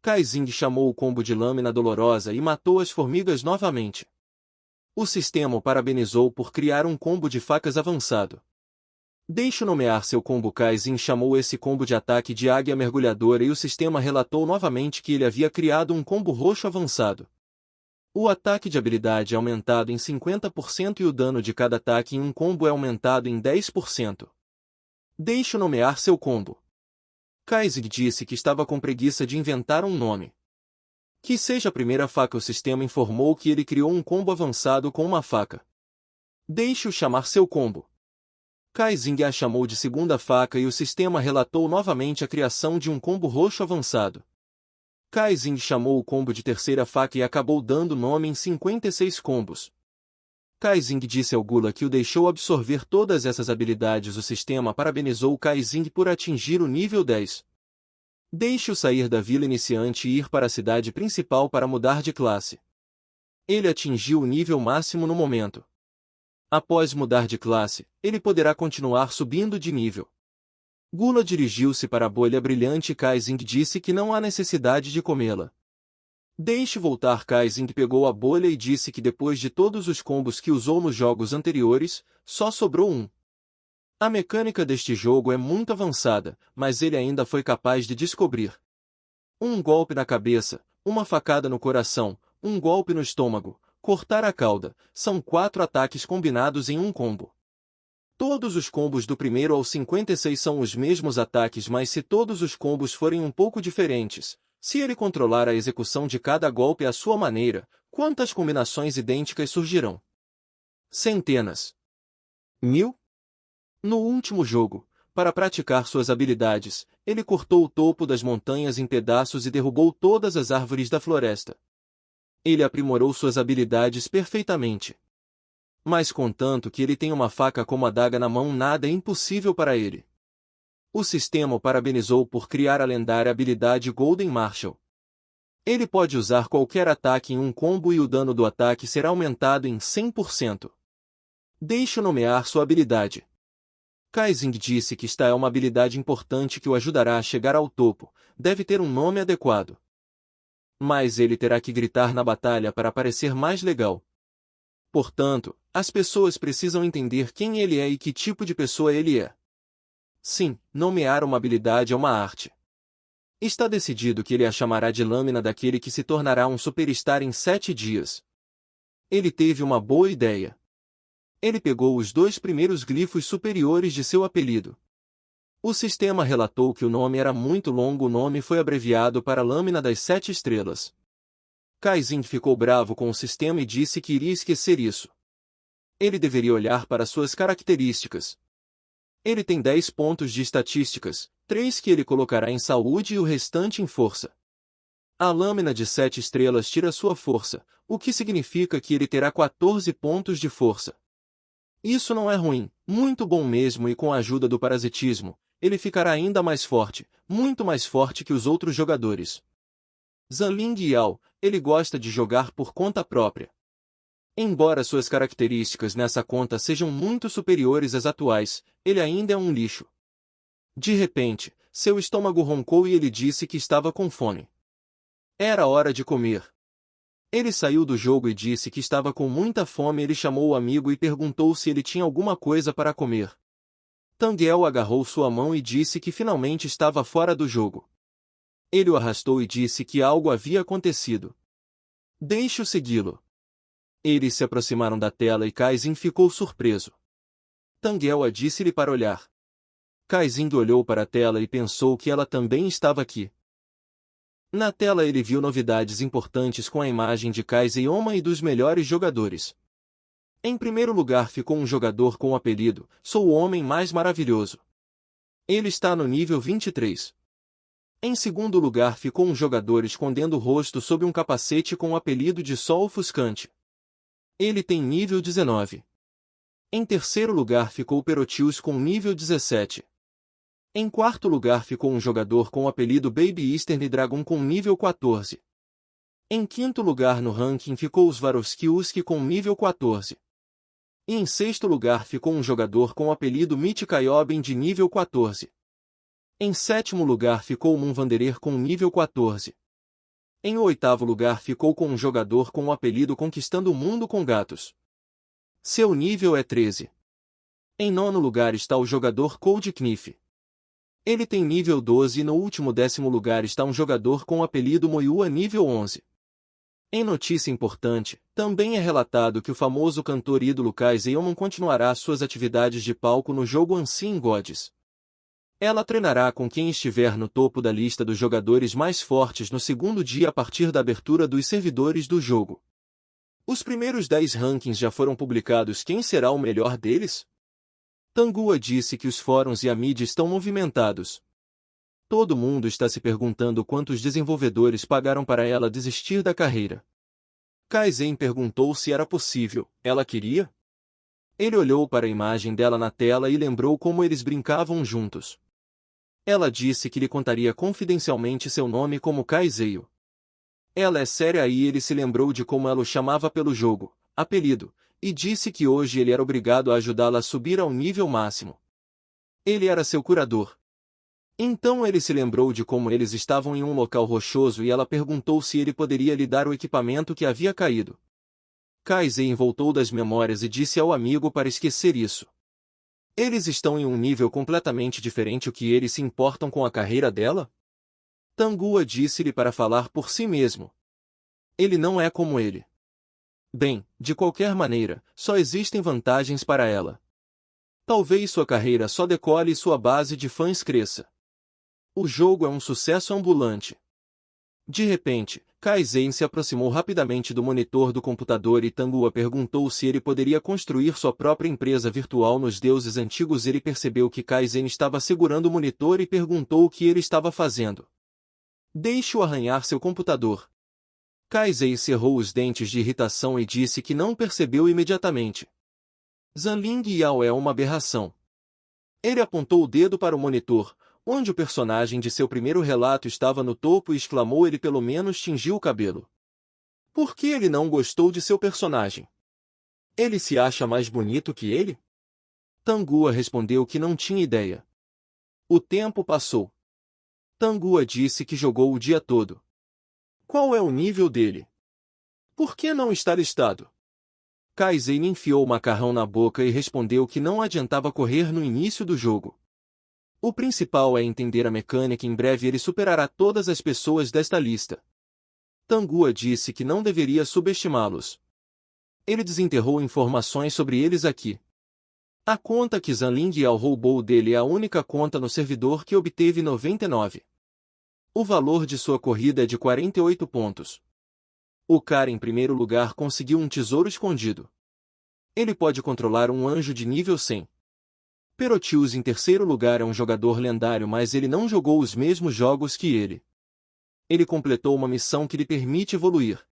Kaizing chamou o combo de lâmina dolorosa e matou as formigas novamente. O sistema o parabenizou por criar um combo de facas avançado. Deixe nomear seu combo. Kaizing chamou esse combo de ataque de águia mergulhadora e o sistema relatou novamente que ele havia criado um combo roxo avançado. O ataque de habilidade é aumentado em 50% e o dano de cada ataque em um combo é aumentado em 10%. Deixe nomear seu combo. Kaizing disse que estava com preguiça de inventar um nome. Que seja a primeira faca. O sistema informou que ele criou um combo avançado com uma faca. Deixe-o chamar seu combo. Kaizing a chamou de segunda faca e o sistema relatou novamente a criação de um combo roxo avançado. Kaizing chamou o combo de terceira faca e acabou dando nome em 56 combos. Kaizing disse ao Gula que o deixou absorver todas essas habilidades. O sistema parabenizou Kaizing por atingir o nível 10. Deixe-o sair da vila iniciante e ir para a cidade principal para mudar de classe. Ele atingiu o nível máximo no momento. Após mudar de classe, ele poderá continuar subindo de nível. Gula dirigiu-se para a bolha brilhante e Kaizing disse que não há necessidade de comê-la. Deixe voltar. Kaizing pegou a bolha e disse que depois de todos os combos que usou nos jogos anteriores, só sobrou um. A mecânica deste jogo é muito avançada, mas ele ainda foi capaz de descobrir. Um golpe na cabeça, uma facada no coração, um golpe no estômago, cortar a cauda, são 4 ataques combinados em um combo. Todos os combos do primeiro ao 56 são os mesmos ataques, mas se todos os combos forem um pouco diferentes, se ele controlar a execução de cada golpe à sua maneira, quantas combinações idênticas surgirão? Centenas. 1000? No último jogo, para praticar suas habilidades, ele cortou o topo das montanhas em pedaços e derrubou todas as árvores da floresta. Ele aprimorou suas habilidades perfeitamente. Mas contanto que ele tenha uma faca como adaga na mão, nada é impossível para ele. O sistema o parabenizou por criar a lendária habilidade Golden Marshal. Ele pode usar qualquer ataque em um combo e o dano do ataque será aumentado em 100%. Deixe-o nomear sua habilidade. Kaizing disse que esta é uma habilidade importante que o ajudará a chegar ao topo, deve ter um nome adequado. Mas ele terá que gritar na batalha para parecer mais legal. Portanto, as pessoas precisam entender quem ele é e que tipo de pessoa ele é. Sim, nomear uma habilidade é uma arte. Está decidido que ele a chamará de lâmina daquele que se tornará um superstar em 7 dias. Ele teve uma boa ideia. Ele pegou os 2 primeiros glifos superiores de seu apelido. O sistema relatou que o nome era muito longo, o nome foi abreviado para Lâmina das 7 Estrelas. Kaizing ficou bravo com o sistema e disse que iria esquecer isso. Ele deveria olhar para suas características. Ele tem 10 pontos de estatísticas, 3 que ele colocará em saúde e o restante em força. A lâmina de 7 estrelas tira sua força, o que significa que ele terá 14 pontos de força. Isso não é ruim, muito bom mesmo, e com a ajuda do parasitismo, ele ficará ainda mais forte, muito mais forte que os outros jogadores. Zanling Yao, ele gosta de jogar por conta própria. Embora suas características nessa conta sejam muito superiores às atuais, ele ainda é um lixo. De repente, seu estômago roncou e ele disse que estava com fome. Era hora de comer. Ele saiu do jogo e disse que estava com muita fome. Ele chamou o amigo e perguntou se ele tinha alguma coisa para comer. Tanguel agarrou sua mão e disse que finalmente estava fora do jogo. Ele o arrastou e disse que algo havia acontecido. Deixe-o segui-lo. Eles se aproximaram da tela e Kaizing ficou surpreso. Tanguel disse-lhe para olhar. Kaizing olhou para a tela e pensou que ela também estava aqui. Na tela ele viu novidades importantes com a imagem de Kaizeyoma e dos melhores jogadores. Em primeiro lugar ficou um jogador com o apelido Sou o Homem Mais Maravilhoso. Ele está no nível 23. Em segundo lugar ficou um jogador escondendo o rosto sob um capacete com o apelido de Sol Ofuscante. Ele tem nível 19. Em terceiro lugar ficou Perotius com nível 17. Em quarto lugar ficou um jogador com o apelido Baby Eastern Dragon com nível 14. Em quinto lugar no ranking ficou os Swarovski com nível 14. E em sexto lugar ficou um jogador com o apelido Mythikaioben de nível 14. Em sétimo lugar ficou o Moon Wanderer com nível 14. Em oitavo lugar ficou com um jogador com o apelido Conquistando o Mundo com Gatos. Seu nível é 13. Em nono lugar está o jogador Cold Knife. Ele tem nível 12 e no último 10º lugar está um jogador com o apelido Moyua nível 11. Em notícia importante, também é relatado que o famoso cantor ídolo Kaizeyoma continuará suas atividades de palco no jogo Unseen Gods. Ela treinará com quem estiver no topo da lista dos jogadores mais fortes no segundo dia a partir da abertura dos servidores do jogo. Os primeiros 10 rankings já foram publicados. Quem será o melhor deles? Tanguel disse que os fóruns e a mídia estão movimentados. Todo mundo está se perguntando quantos desenvolvedores pagaram para ela desistir da carreira. Kaizeng perguntou se era possível. Ela queria? Ele olhou para a imagem dela na tela e lembrou como eles brincavam juntos. Ela disse que lhe contaria confidencialmente seu nome como Kaizeyo. Ela é séria aí. Ele se lembrou de como ela o chamava pelo jogo, apelido, e disse que hoje ele era obrigado a ajudá-la a subir ao nível máximo. Ele era seu curador. Então ele se lembrou de como eles estavam em um local rochoso e ela perguntou se ele poderia lhe dar o equipamento que havia caído. Cai Zen voltou das memórias e disse ao amigo para esquecer isso. Eles estão em um nível completamente diferente. O que eles se importam com a carreira dela? Tanguá disse-lhe para falar por si mesmo. Ele não é como ele. Bem, de qualquer maneira, só existem vantagens para ela. Talvez sua carreira só decole e sua base de fãs cresça. O jogo é um sucesso ambulante. De repente, Cai Zen se aproximou rapidamente do monitor do computador e Tanguá perguntou se ele poderia construir sua própria empresa virtual nos deuses antigos. Ele percebeu que Cai Zen estava segurando o monitor e perguntou o que ele estava fazendo. Deixe-o arranhar seu computador. Cai Zen cerrou os dentes de irritação e disse que não percebeu imediatamente. Zanling Yao é uma aberração. Ele apontou o dedo para o monitor, onde o personagem de seu primeiro relato estava no topo e exclamou: ele pelo menos tingiu o cabelo. Por que ele não gostou de seu personagem? Ele se acha mais bonito que ele? Tanguá respondeu que não tinha ideia. O tempo passou. Tanguá disse que jogou o dia todo. Qual é o nível dele? Por que não está listado? Cai Zen enfiou o macarrão na boca e respondeu que não adiantava correr no início do jogo. O principal é entender a mecânica. Em breve ele superará todas as pessoas desta lista. Tanguá disse que não deveria subestimá-los. Ele desenterrou informações sobre eles aqui. A conta que Zanling Yao roubou dele é a única conta no servidor que obteve 99. O valor de sua corrida é de 48 pontos. O cara em primeiro lugar conseguiu um tesouro escondido. Ele pode controlar um anjo de nível 100. Perotius em terceiro lugar é um jogador lendário, mas ele não jogou os mesmos jogos que ele. Ele completou uma missão que lhe permite evoluir.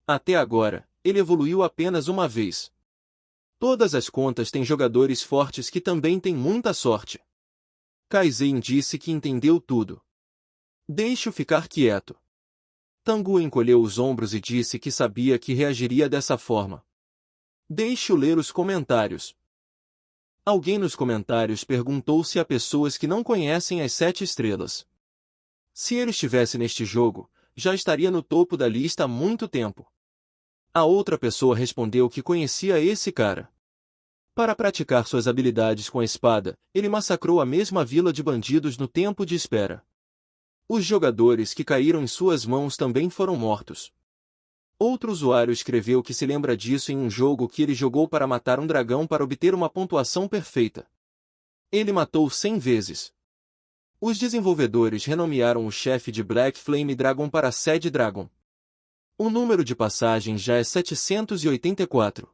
Até agora, ele evoluiu apenas uma vez. Todas as contas têm jogadores fortes que também têm muita sorte. Cai Zen disse que entendeu tudo. Deixe-o ficar quieto. Tanguá encolheu os ombros e disse que sabia que reagiria dessa forma. Deixe-o ler os comentários. Alguém nos comentários perguntou se há pessoas que não conhecem as 7 estrelas. Se ele estivesse neste jogo, já estaria no topo da lista há muito tempo. A outra pessoa respondeu que conhecia esse cara. Para praticar suas habilidades com a espada, ele massacrou a mesma vila de bandidos no tempo de espera. Os jogadores que caíram em suas mãos também foram mortos. Outro usuário escreveu que se lembra disso em um jogo que ele jogou para matar um dragão para obter uma pontuação perfeita. Ele matou 100 vezes. Os desenvolvedores renomearam o chefe de Black Flame Dragon para Sad Dragon. O número de passagens já é 784.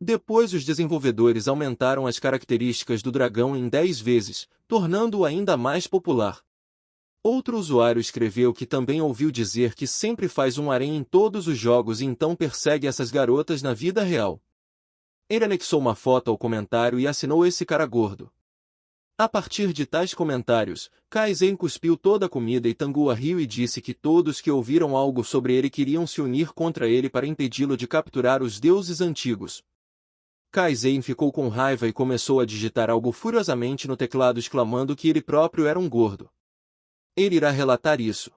Depois os desenvolvedores aumentaram as características do dragão em 10 vezes, tornando-o ainda mais popular. Outro usuário escreveu que também ouviu dizer que sempre faz um harém em todos os jogos e então persegue essas garotas na vida real. Ele anexou uma foto ao comentário e assinou esse cara gordo. A partir de tais comentários, Cai Zen cuspiu toda a comida e Tanguá riu e disse que todos que ouviram algo sobre ele queriam se unir contra ele para impedi-lo de capturar os deuses antigos. Cai Zen ficou com raiva e começou a digitar algo furiosamente no teclado exclamando que ele próprio era um gordo. Ele irá relatar isso.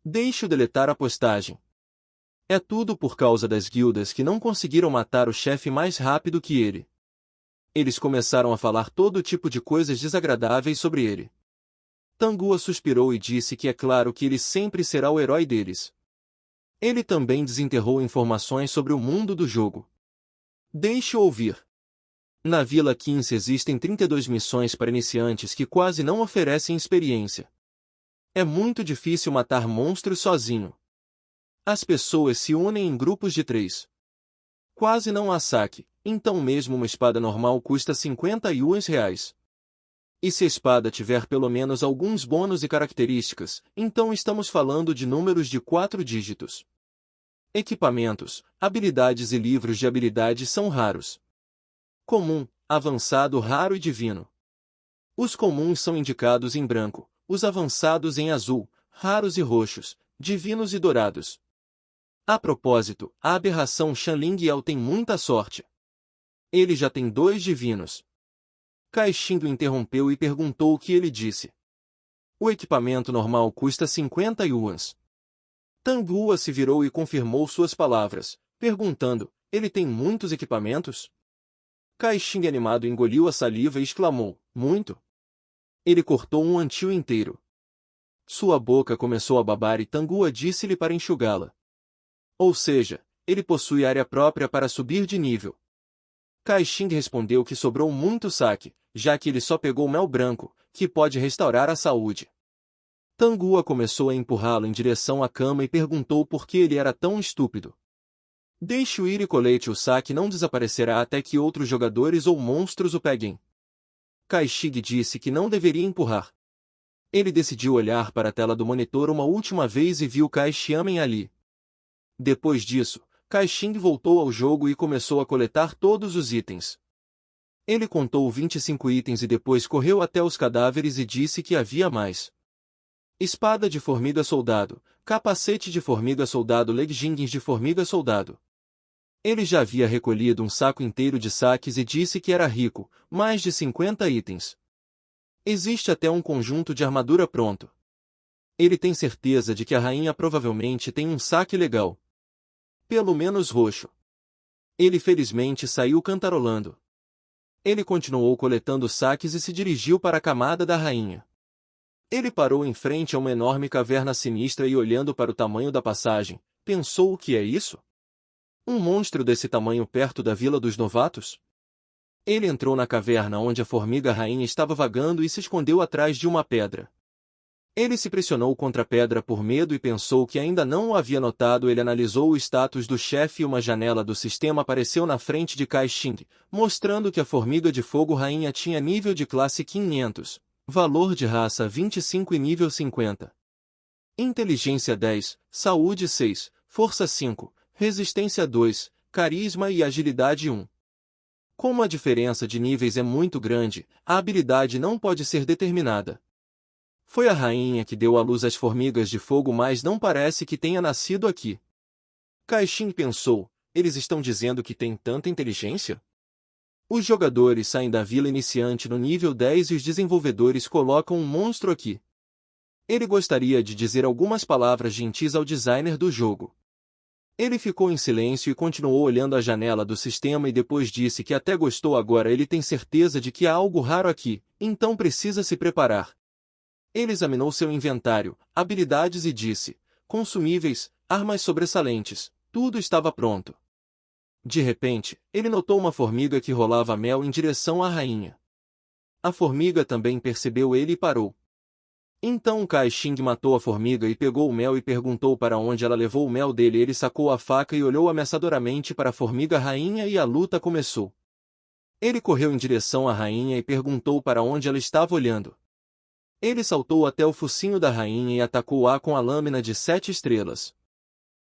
Deixe-o deletar a postagem. É tudo por causa das guildas que não conseguiram matar o chefe mais rápido que ele. Eles começaram a falar todo tipo de coisas desagradáveis sobre ele. Tanguá suspirou e disse que é claro que ele sempre será o herói deles. Ele também desenterrou informações sobre o mundo do jogo. Deixe-o ouvir. Na Vila 15 existem 32 missões para iniciantes que quase não oferecem experiência. É muito difícil matar monstros sozinho. As pessoas se unem em grupos de 3. Quase não há saque, então mesmo uma espada normal custa 50 yuans reais. E se a espada tiver pelo menos alguns bônus e características, então estamos falando de números de 4 dígitos. Equipamentos, habilidades e livros de habilidade são raros. Comum, avançado, raro e divino. Os comuns são indicados em branco, os avançados em azul, raros e roxos, divinos e dourados. A propósito, a aberração Shanling Yao tem muita sorte. Ele já tem 2 divinos. Caixinho interrompeu e perguntou o que ele disse. O equipamento normal custa 50 yuans. Tangua se virou e confirmou suas palavras, perguntando, ele tem muitos equipamentos? Caixinha animado engoliu a saliva e exclamou, muito. Ele cortou um antio inteiro. Sua boca começou a babar e Tangua disse-lhe para enxugá-la. Ou seja, ele possui área própria para subir de nível. Caixing respondeu que sobrou muito saque, já que ele só pegou mel branco, que pode restaurar a saúde. Tangua começou a empurrá-lo em direção à cama e perguntou por que ele era tão estúpido. Deixe-o ir e colete o saque não desaparecerá até que outros jogadores ou monstros o peguem. Caixing disse que não deveria empurrar. Ele decidiu olhar para a tela do monitor uma última vez e viu Kai-Xiamen ali. Depois disso, Caixing voltou ao jogo e começou a coletar todos os itens. Ele contou 25 itens e depois correu até os cadáveres e disse que havia mais. Espada de formiga-soldado, capacete de formiga-soldado, leggings de formiga-soldado. Ele já havia recolhido um saco inteiro de saques e disse que era rico, mais de 50 itens. Existe até um conjunto de armadura pronto. Ele tem certeza de que a rainha provavelmente tem um saque legal. Pelo menos roxo. Ele felizmente saiu cantarolando. Ele continuou coletando saques e se dirigiu para a camada da rainha. Ele parou em frente a uma enorme caverna sinistra e olhando para o tamanho da passagem, pensou o que é isso? Um monstro desse tamanho perto da Vila dos Novatos? Ele entrou na caverna onde a formiga-rainha estava vagando e se escondeu atrás de uma pedra. Ele se pressionou contra a pedra por medo e pensou que ainda não o havia notado. Ele analisou o status do chefe e uma janela do sistema apareceu na frente de Caixing, mostrando que a formiga de fogo-rainha tinha nível de classe 500, valor de raça 25 e nível 50. Inteligência 10, saúde 6, força 5, resistência 2, carisma e agilidade 1. Como a diferença de níveis é muito grande, a habilidade não pode ser determinada. Foi a rainha que deu à luz as formigas de fogo, mas não parece que tenha nascido aqui. Caixin pensou, eles estão dizendo que tem tanta inteligência? Os jogadores saem da vila iniciante no nível 10 e os desenvolvedores colocam um monstro aqui. Ele gostaria de dizer algumas palavras gentis ao designer do jogo. Ele ficou em silêncio e continuou olhando a janela do sistema e depois disse que até gostou. Agora ele tem certeza de que há algo raro aqui, então precisa se preparar. Ele examinou seu inventário, habilidades e disse, consumíveis, armas sobressalentes, tudo estava pronto. De repente, ele notou uma formiga que rolava mel em direção à rainha. A formiga também percebeu ele e parou. Então Caixing matou a formiga e pegou o mel e perguntou para onde ela levou o mel dele. Ele sacou a faca e olhou ameaçadoramente para a formiga-rainha e a luta começou. Ele correu em direção à rainha e perguntou para onde ela estava olhando. Ele saltou até o focinho da rainha e atacou-a com a lâmina de 7 estrelas.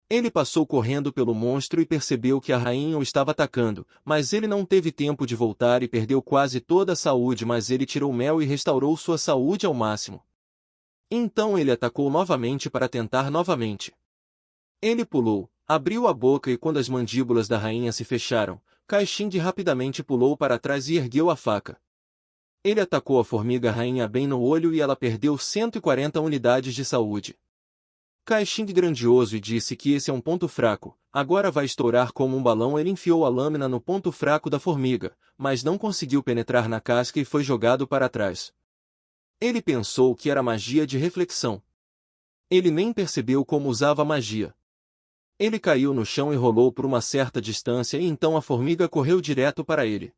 Ele passou correndo pelo monstro e percebeu que a rainha o estava atacando, mas ele não teve tempo de voltar e perdeu quase toda a saúde, mas ele tirou mel e restaurou sua saúde ao máximo. Então ele atacou novamente para tentar novamente. Ele pulou, abriu a boca e quando as mandíbulas da rainha se fecharam, Caixing rapidamente pulou para trás e ergueu a faca. Ele atacou a formiga-rainha bem no olho e ela perdeu 140 unidades de saúde. Caixing grandioso e disse que esse é um ponto fraco, agora vai estourar como um balão. Ele enfiou a lâmina no ponto fraco da formiga, mas não conseguiu penetrar na casca e foi jogado para trás. Ele pensou que era magia de reflexão. Ele nem percebeu como usava a magia. Ele caiu no chão e rolou por uma certa distância e então a formiga correu direto para ele.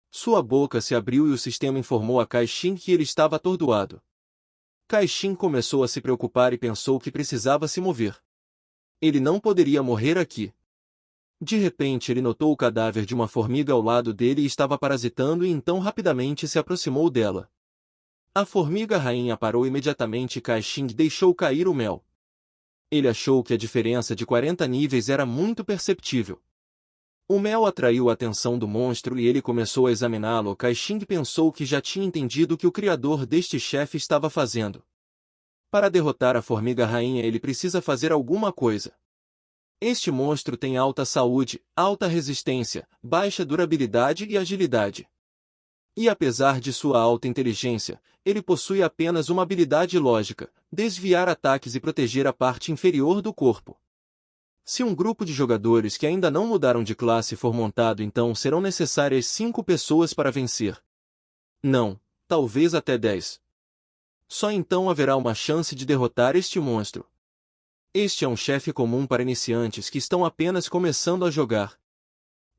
Sua boca se abriu e o sistema informou a Caixing que ele estava atordoado. Caixing começou a se preocupar e pensou que precisava se mover. Ele não poderia morrer aqui. De repente ele notou o cadáver de uma formiga ao lado dele e estava parasitando e então rapidamente se aproximou dela. A formiga-rainha parou imediatamente e Caixing deixou cair o mel. Ele achou que a diferença de 40 níveis era muito perceptível. O mel atraiu a atenção do monstro e ele começou a examiná-lo. Caixing pensou que já tinha entendido o que o criador deste chefe estava fazendo. Para derrotar a formiga-rainha ele precisa fazer alguma coisa. Este monstro tem alta saúde, alta resistência, baixa durabilidade e agilidade. E apesar de sua alta inteligência, ele possui apenas uma habilidade lógica: desviar ataques e proteger a parte inferior do corpo. Se um grupo de jogadores que ainda não mudaram de classe for montado, então serão necessárias 5 pessoas para vencer. Não, talvez até 10. Só então haverá uma chance de derrotar este monstro. Este é um chefe comum para iniciantes que estão apenas começando a jogar.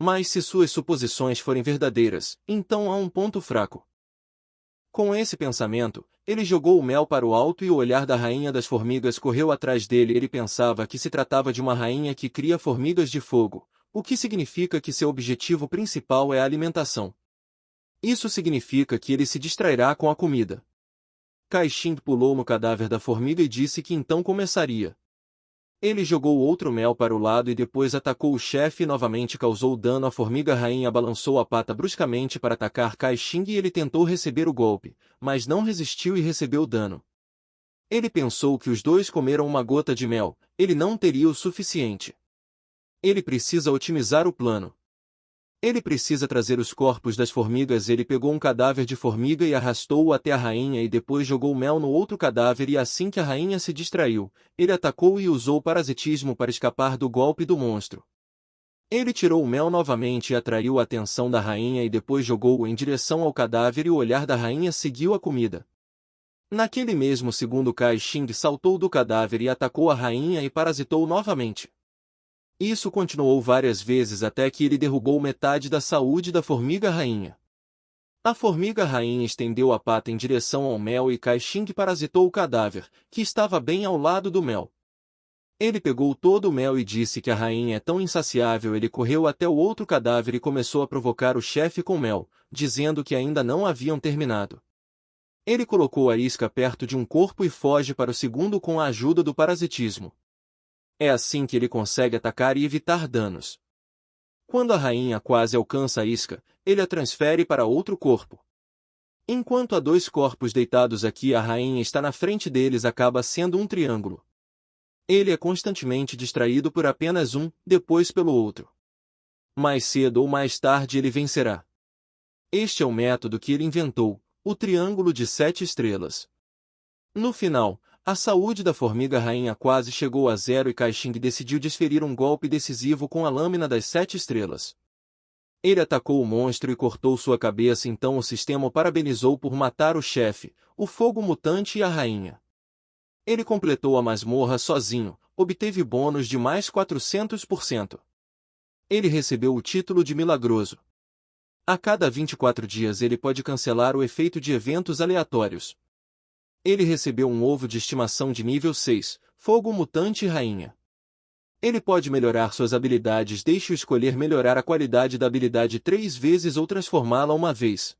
Mas se suas suposições forem verdadeiras, então há um ponto fraco. Com esse pensamento, ele jogou o mel para o alto e o olhar da rainha das formigas correu atrás dele. Ele pensava que se tratava de uma rainha que cria formigas de fogo, o que significa que seu objetivo principal é a alimentação. Isso significa que ele se distrairá com a comida. Caixin pulou no cadáver da formiga e disse que então começaria. Ele jogou outro mel para o lado e depois atacou o chefe e novamente causou dano. A formiga rainha balançou a pata bruscamente para atacar Caixin e ele tentou receber o golpe, mas não resistiu e recebeu dano. Ele pensou que os dois comeram uma gota de mel, ele não teria o suficiente. Ele precisa otimizar o plano. Ele precisa trazer os corpos das formigas. Ele pegou um cadáver de formiga e arrastou-o até a rainha e depois jogou mel no outro cadáver e assim que a rainha se distraiu, ele atacou e usou parasitismo para escapar do golpe do monstro. Ele tirou o mel novamente e atraiu a atenção da rainha e depois jogou-o em direção ao cadáver e o olhar da rainha seguiu a comida. Naquele mesmo segundo Caixin saltou do cadáver e atacou a rainha e parasitou novamente. Isso continuou várias vezes até que ele derrubou metade da saúde da formiga rainha. A formiga rainha estendeu a pata em direção ao mel e Caixin parasitou o cadáver, que estava bem ao lado do mel. Ele pegou todo o mel e disse que a rainha é tão insaciável. Ele correu até o outro cadáver e começou a provocar o chefe com mel, dizendo que ainda não haviam terminado. Ele colocou a isca perto de um corpo e foge para o segundo com a ajuda do parasitismo. É assim que ele consegue atacar e evitar danos. Quando a rainha quase alcança a isca, ele a transfere para outro corpo. Enquanto há 2 corpos deitados aqui, a rainha está na frente deles, acaba sendo um triângulo. Ele é constantemente distraído por apenas um, depois pelo outro. Mais cedo ou mais tarde ele vencerá. Este é o método que ele inventou, o triângulo de 7 estrelas. No final, a saúde da formiga rainha quase chegou a 0 e Caixin decidiu desferir um golpe decisivo com a lâmina das 7 estrelas. Ele atacou o monstro e cortou sua cabeça. Então o sistema o parabenizou por matar o chefe, o fogo mutante e a rainha. Ele completou a masmorra sozinho, obteve bônus de mais 400%. Ele recebeu o título de milagroso. A cada 24 dias ele pode cancelar o efeito de eventos aleatórios. Ele recebeu um ovo de estimação de nível 6, fogo mutante e rainha. Ele pode melhorar suas habilidades. Deixe-o escolher melhorar a qualidade da habilidade 3 vezes ou transformá-la uma vez.